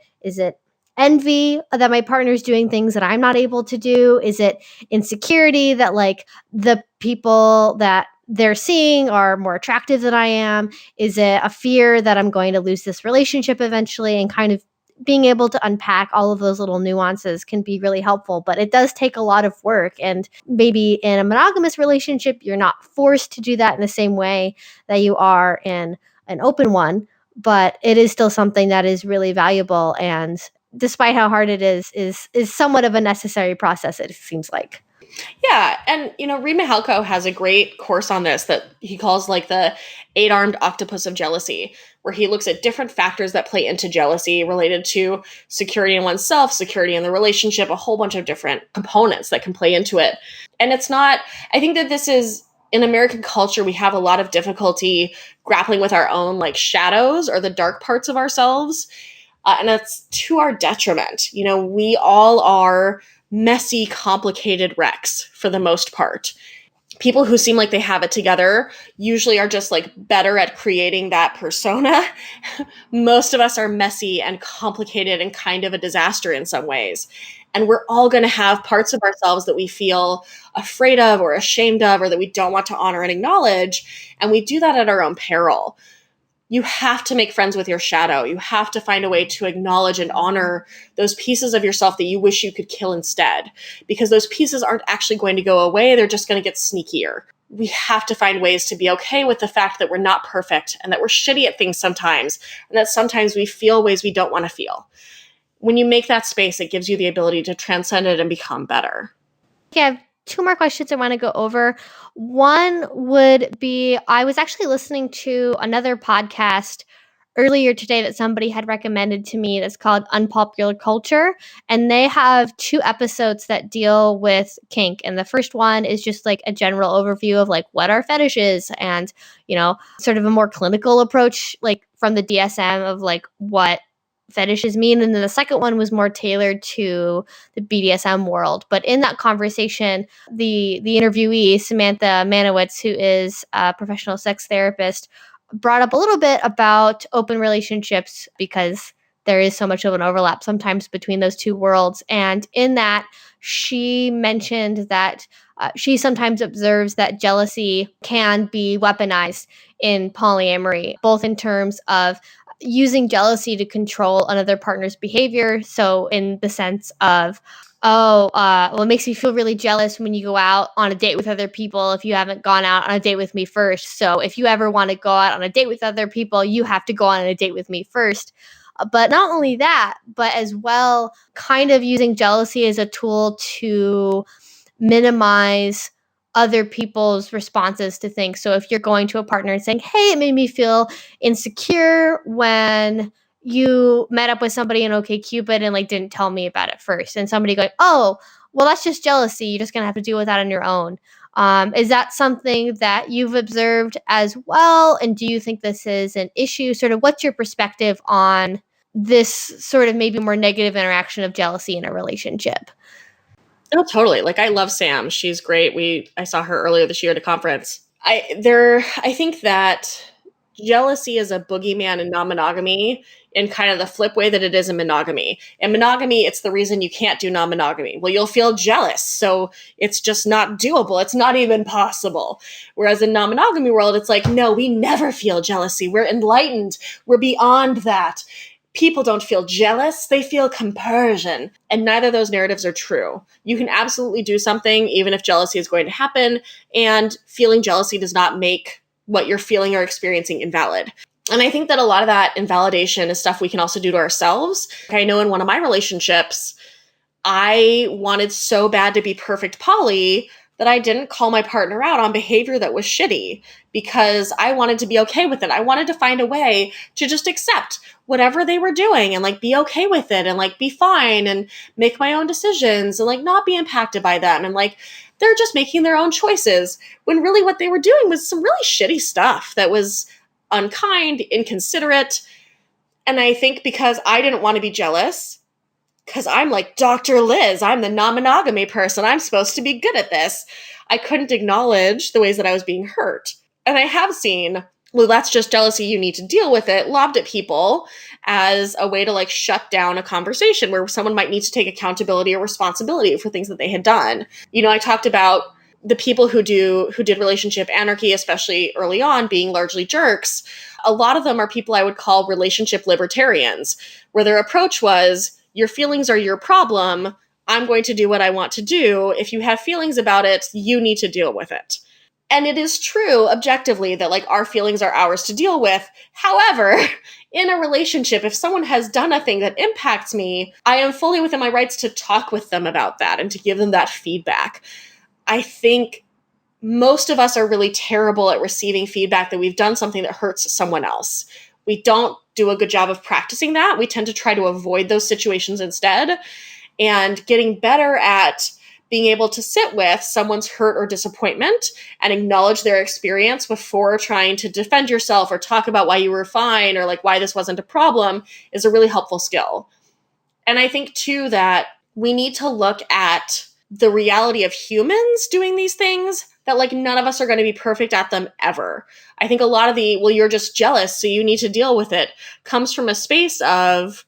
envy that my partner's doing things that I'm not able to do? Is it insecurity that like the people that they're seeing are more attractive than I am? Is it a fear that I'm going to lose this relationship eventually? And kind of being able to unpack all of those little nuances can be really helpful, but it does take a lot of work. And maybe in a monogamous relationship, you're not forced to do that in the same way that you are in an open one, but it is still something that is really valuable, and despite how hard it is somewhat of a necessary process, it seems like. Yeah, and Reed Mihalko has a great course on this that he calls like the 8-armed octopus of jealousy, where he looks at different factors that play into jealousy related to security in oneself, security in the relationship, a whole bunch of different components that can play into it. And it's not, I think that this is, in American culture, we have a lot of difficulty grappling with our own like shadows or the dark parts of ourselves. And that's to our detriment. We all are messy, complicated wrecks for the most part. People who seem like they have it together usually are just like better at creating that persona. Most of us are messy and complicated and kind of a disaster in some ways. And we're all going to have parts of ourselves that we feel afraid of or ashamed of, or that we don't want to honor and acknowledge. And we do that at our own peril. You have to make friends with your shadow. You have to find a way to acknowledge and honor those pieces of yourself that you wish you could kill instead, because those pieces aren't actually going to go away. They're just going to get sneakier. We have to find ways to be okay with the fact that we're not perfect and that we're shitty at things sometimes, and that sometimes we feel ways we don't want to feel. When you make that space, it gives you the ability to transcend it and become better. Okay, I have two more questions I want to go over. One would be, I was actually listening to another podcast earlier today that somebody had recommended to me that's called Unpopular Culture. And they have 2 episodes that deal with kink. And the first one is just like a general overview of like what our fetish is, and, sort of a more clinical approach, like from the DSM of like what fetishes mean. And then the second one was more tailored to the BDSM world. But in that conversation, the interviewee, Samantha Manowitz, who is a professional sex therapist, brought up a little bit about open relationships, because there is so much of an overlap sometimes between those two worlds. And in that, she mentioned that she sometimes observes that jealousy can be weaponized in polyamory, both in terms of using jealousy to control another partner's behavior. So in the sense of, well, it makes me feel really jealous when you go out on a date with other people if you haven't gone out on a date with me first. So if you ever want to go out on a date with other people, you have to go on a date with me first. But not only that, but as well, kind of using jealousy as a tool to minimize other people's responses to things. So if you're going to a partner and saying, hey, it made me feel insecure when you met up with somebody in OkCupid and like didn't tell me about it first, and somebody going, oh, well, that's just jealousy, you're just gonna have to deal with that on your own. Is that something that you've observed as well? And do you think this is an issue? Sort of what's your perspective on this sort of maybe more negative interaction of jealousy in a relationship? Oh, totally. Like, I love Sam. She's great. I saw her earlier this year at a conference. I think that jealousy is a boogeyman in non-monogamy in kind of the flip way that it is in monogamy. In monogamy, it's the reason you can't do non-monogamy. Well, you'll feel jealous, so it's just not doable. It's not even possible. Whereas in non-monogamy world, it's like, no, we never feel jealousy. We're enlightened. We're beyond that. People don't feel jealous, they feel compersion. And neither of those narratives are true. You can absolutely do something even if jealousy is going to happen, and feeling jealousy does not make what you're feeling or experiencing invalid. And I think that a lot of that invalidation is stuff we can also do to ourselves. I know in one of my relationships, I wanted so bad to be perfect poly that I didn't call my partner out on behavior that was shitty because I wanted to be okay with it. I wanted to find a way to just accept whatever they were doing and like be okay with it and like be fine and make my own decisions and like not be impacted by them. And like they're just making their own choices when really what they were doing was some really shitty stuff that was unkind, inconsiderate. And I think because I didn't want to be jealous, because I'm like Dr. Liz, I'm the non-monogamy person, I'm supposed to be good at this, I couldn't acknowledge the ways that I was being hurt. And I have seen, well, that's just jealousy, you need to deal with it, lobbed at people as a way to like shut down a conversation where someone might need to take accountability or responsibility for things that they had done. You know, I talked about the people who did relationship anarchy, especially early on, being largely jerks. A lot of them are people I would call relationship libertarians, where their approach was, your feelings are your problem. I'm going to do what I want to do. If you have feelings about it, you need to deal with it. And it is true objectively that like our feelings are ours to deal with. However, in a relationship, if someone has done a thing that impacts me, I am fully within my rights to talk with them about that and to give them that feedback. I think most of us are really terrible at receiving feedback that we've done something that hurts someone else. We don't do a good job of practicing that. We tend to try to avoid those situations instead. And getting better at being able to sit with someone's hurt or disappointment and acknowledge their experience before trying to defend yourself or talk about why you were fine or like why this wasn't a problem is a really helpful skill. And I think too that we need to look at the reality of humans doing these things, that like none of us are going to be perfect at them ever. I think a lot of the, well, you're just jealous, so you need to deal with it, comes from a space of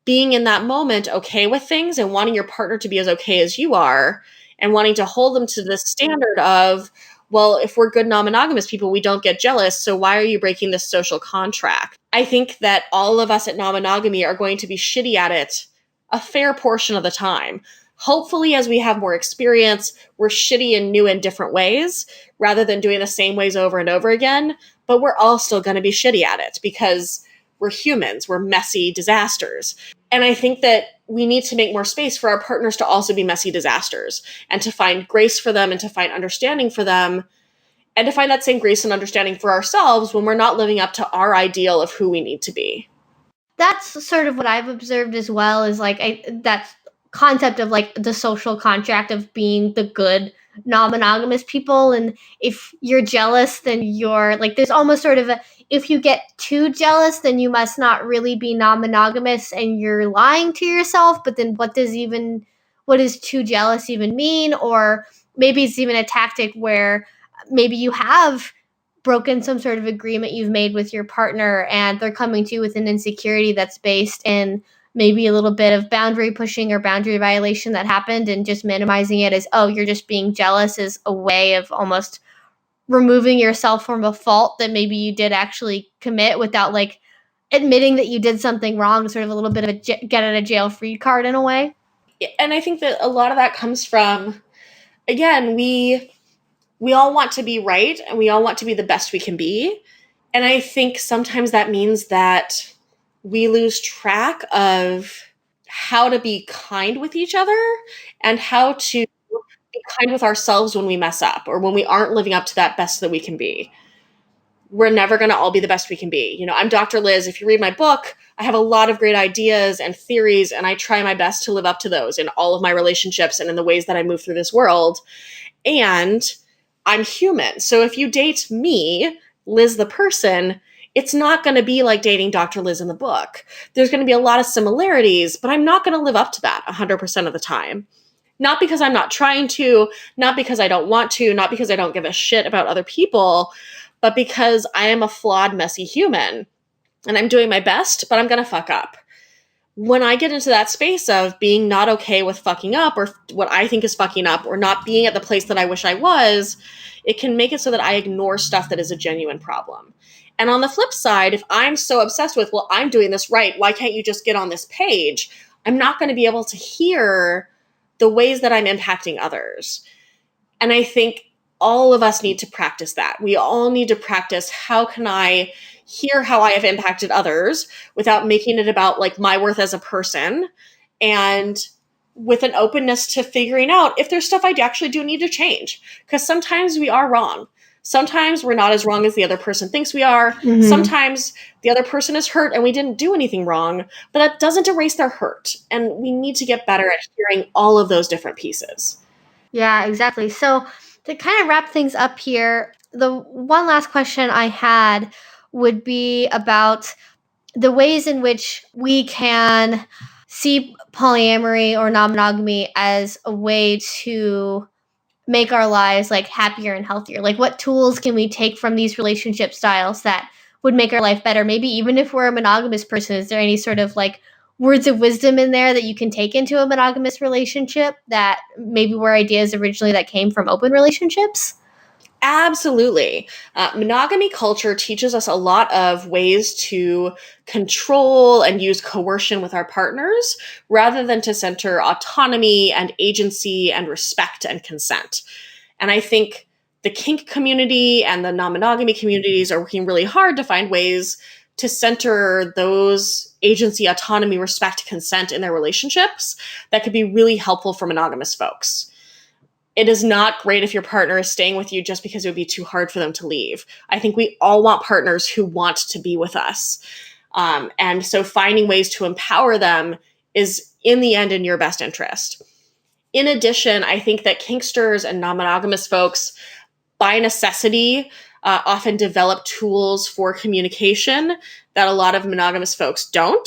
being in that moment okay with things and wanting your partner to be as okay as you are and wanting to hold them to the standard of, well, if we're good non-monogamous people, we don't get jealous, so why are you breaking this social contract? I think that all of us at non-monogamy are going to be shitty at it a fair portion of the time. Hopefully, as we have more experience, we're shitty in new and different ways rather than doing the same ways over and over again, but we're all still going to be shitty at it because we're humans, we're messy disasters. And I think that we need to make more space for our partners to also be messy disasters and to find grace for them and to find understanding for them and to find that same grace and understanding for ourselves when we're not living up to our ideal of who we need to be. That's sort of what I've observed as well, is like that concept of like the social contract of being the good non-monogamous people. And if you're jealous, then you're like, there's almost sort of a, if you get too jealous, then you must not really be non-monogamous and you're lying to yourself. But then what does too jealous even mean? Or maybe it's even a tactic where maybe you have broken some sort of agreement you've made with your partner and they're coming to you with an insecurity that's based in maybe a little bit of boundary pushing or boundary violation that happened, and just minimizing it as, oh, you're just being jealous, is a way of almost removing yourself from a fault that maybe you did actually commit without like admitting that you did something wrong, sort of a little bit of a get out of jail free card in a way. And I think that a lot of that comes from, again, we all want to be right and we all want to be the best we can be. And I think sometimes that means that we lose track of how to be kind with each other and how to be kind with ourselves when we mess up or when we aren't living up to that best that we can be. We're never going to all be the best we can be. You know, I'm Dr. Liz. If you read my book, I have a lot of great ideas and theories, and I try my best to live up to those in all of my relationships and in the ways that I move through this world. And I'm human. So if you date me, Liz the person, it's not going to be like dating Dr. Liz in the book. There's going to be a lot of similarities, but I'm not going to live up to that 100% of the time. Not because I'm not trying to, not because I don't want to, not because I don't give a shit about other people, but because I am a flawed, messy human. And I'm doing my best, but I'm going to fuck up. When I get into that space of being not okay with fucking up or what I think is fucking up or not being at the place that I wish I was, it can make it so that I ignore stuff that is a genuine problem. And on the flip side, if I'm so obsessed with, well, I'm doing this right, why can't you just get on this page? I'm not going to be able to hear the ways that I'm impacting others. And I think all of us need to practice that. We all need to practice, how can I hear how I have impacted others without making it about like my worth as a person, and with an openness to figuring out if there's stuff I actually do need to change. Because sometimes we are wrong. Sometimes we're not as wrong as the other person thinks we are. Mhm. Sometimes the other person is hurt and we didn't do anything wrong, but that doesn't erase their hurt. And we need to get better at hearing all of those different pieces. Yeah, exactly. So to kind of wrap things up here, the one last question I had would be about the ways in which we can see polyamory or non-monogamy as a way to make our lives like happier and healthier. Like, what tools can we take from these relationship styles that would make our life better? Maybe even if we're a monogamous person, is there any sort of like words of wisdom in there that you can take into a monogamous relationship that maybe were ideas originally that came from open relationships? Absolutely. Monogamy culture teaches us a lot of ways to control and use coercion with our partners rather than to center autonomy and agency and respect and consent. And I think the kink community and the non-monogamy communities are working really hard to find ways to center those agency, autonomy, respect, consent in their relationships that could be really helpful for monogamous folks. It is not great if your partner is staying with you just because it would be too hard for them to leave. I think we all want partners who want to be with us. And so finding ways to empower them is in the end in your best interest. In addition, I think that kinksters and non-monogamous folks, by necessity, often develop tools for communication that a lot of monogamous folks don't.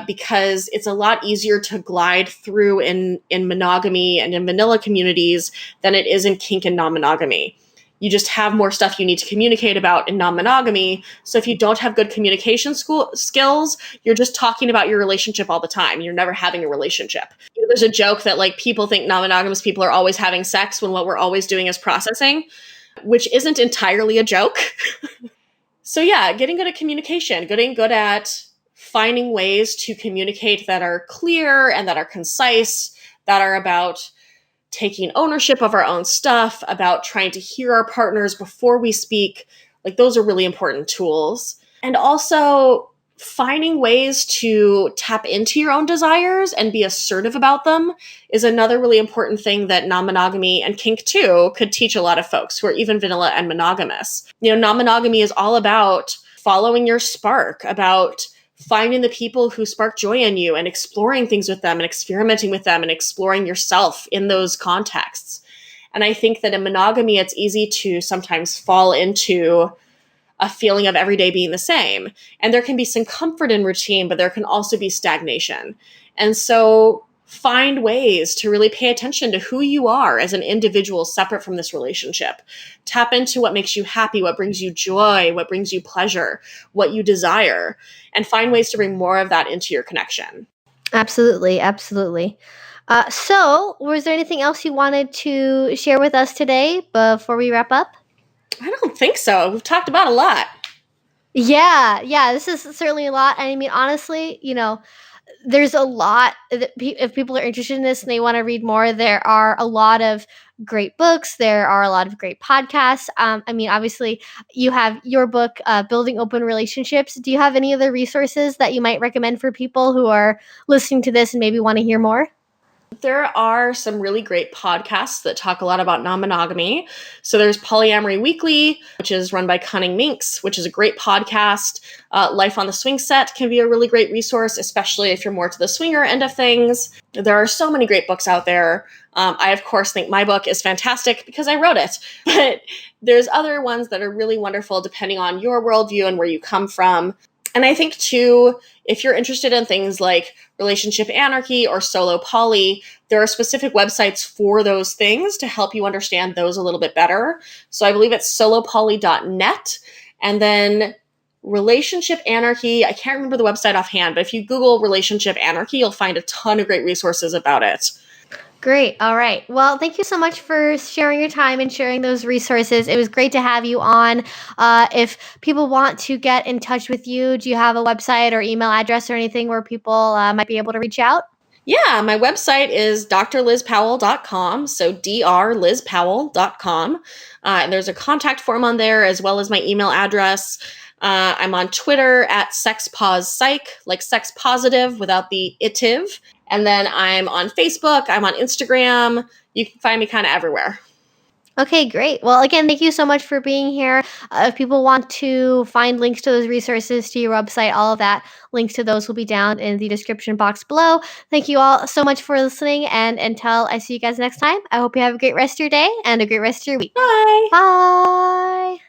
Because it's a lot easier to glide through in monogamy and in vanilla communities than it is in kink and non-monogamy. You just have more stuff you need to communicate about in non-monogamy. So if you don't have good communication skills, you're just talking about your relationship all the time. You're never having a relationship. There's a joke that like people think non-monogamous people are always having sex when what we're always doing is processing, which isn't entirely a joke. So yeah, getting good at communication, getting good at finding ways to communicate that are clear and that are concise, that are about taking ownership of our own stuff, about trying to hear our partners before we speak. Like those are really important tools. And also finding ways to tap into your own desires and be assertive about them is another really important thing that non-monogamy and kink too could teach a lot of folks who are even vanilla and monogamous. You know, non-monogamy is all about following your spark, about finding the people who spark joy in you and exploring things with them and experimenting with them and exploring yourself in those contexts. And I think that in monogamy, it's easy to sometimes fall into a feeling of every day being the same. And there can be some comfort in routine, but there can also be stagnation. And so find ways to really pay attention to who you are as an individual separate from this relationship. Tap into what makes you happy, what brings you joy, what brings you pleasure, what you desire, and find ways to bring more of that into your connection. Absolutely, absolutely. So, was there anything else you wanted to share with us today before we wrap up? I don't think so. We've talked about a lot. Yeah, this is certainly a lot. And I mean, honestly, there's a lot that if people are interested in this and they want to read more, there are a lot of great books. There are a lot of great podcasts. I mean, obviously, you have your book, Building Open Relationships. Do you have any other resources that you might recommend for people who are listening to this and maybe want to hear more? There are some really great podcasts that talk a lot about non-monogamy. So there's Polyamory Weekly, which is run by Cunning Minx, which is a great podcast. Life on the Swing Set can be a really great resource, especially if you're more to the swinger end of things. There are so many great books out there. I, of course, think my book is fantastic because I wrote it. But there's other ones that are really wonderful depending on your worldview and where you come from. And I think, too, if you're interested in things like relationship anarchy or solo poly, there are specific websites for those things to help you understand those a little bit better. So I believe it's solopoly.net. And then relationship anarchy, I can't remember the website offhand, but if you Google relationship anarchy, you'll find a ton of great resources about it. Great. All right. Well, thank you so much for sharing your time and sharing those resources. It was great to have you on. If people want to get in touch with you, do you have a website or email address or anything where people might be able to reach out? Yeah, my website is drlizpowell.com, so drlizpowell.com. And there's a contact form on there as well as my email address. I'm on Twitter at sexpospsych, like sex positive without the itive. And then I'm on Facebook. I'm on Instagram. You can find me kind of everywhere. Okay, great. Well, again, thank you so much for being here. If people want to find links to those resources, to your website, all of that, links to those will be down in the description box below. Thank you all so much for listening. And until I see you guys next time, I hope you have a great rest of your day and a great rest of your week. Bye. Bye.